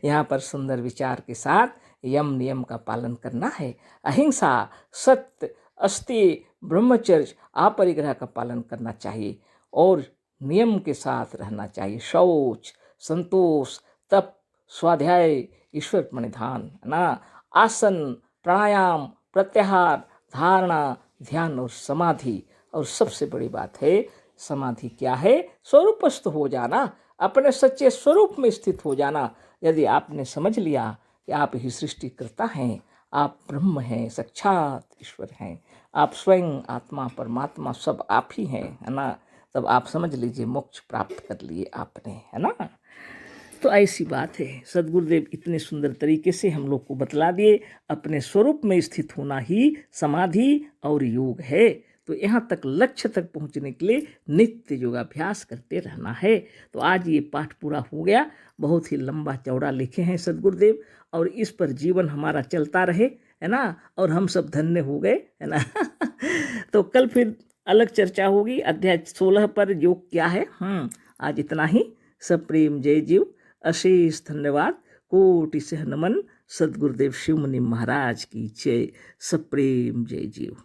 Speaker 1: यहाँ पर सुंदर विचार के साथ यम नियम का पालन करना है। अहिंसा, सत्य, अस्तेय, ब्रह्मचर्य, अपरिग्रह का पालन करना चाहिए और नियम के साथ रहना चाहिए। शौच, संतोष, तप, स्वाध्याय, ईश्वर प्रणिधान, है ना। आसन, प्राणायाम, प्रत्याहार, धारणा, ध्यान और समाधि। और सबसे बड़ी बात है समाधि क्या है? स्वरूपस्थ हो जाना, अपने सच्चे स्वरूप में स्थित हो जाना। यदि आपने समझ लिया कि आप ही सृष्टिकर्ता हैं, आप ब्रह्म हैं, साक्षात ईश्वर हैं, आप स्वयं आत्मा परमात्मा सब आप ही हैं, है ना, तब आप समझ लीजिए मोक्ष प्राप्त कर लिए आपने, है ना। तो ऐसी बात है। सदगुरुदेव इतने सुंदर तरीके से हम लोग को बतला दिए अपने स्वरूप में स्थित होना ही समाधि और योग है। तो यहाँ तक लक्ष्य तक पहुँचने के लिए नित्य योगाभ्यास करते रहना है। तो आज ये पाठ पूरा हो गया। बहुत ही लंबा चौड़ा लिखे हैं सदगुरुदेव और इस पर जीवन हमारा चलता रहे, है ना, और हम सब धन्य हो गए, है ना। तो कल फिर अलग चर्चा होगी अध्याय 16 पर, योग क्या है। आज इतना ही। सब प्रेम जय जीव, अशेष धन्यवाद, कोटि सह नमन। सदगुरुदेव शिव मुनि महाराज की जय। सब प्रेम जय जीव।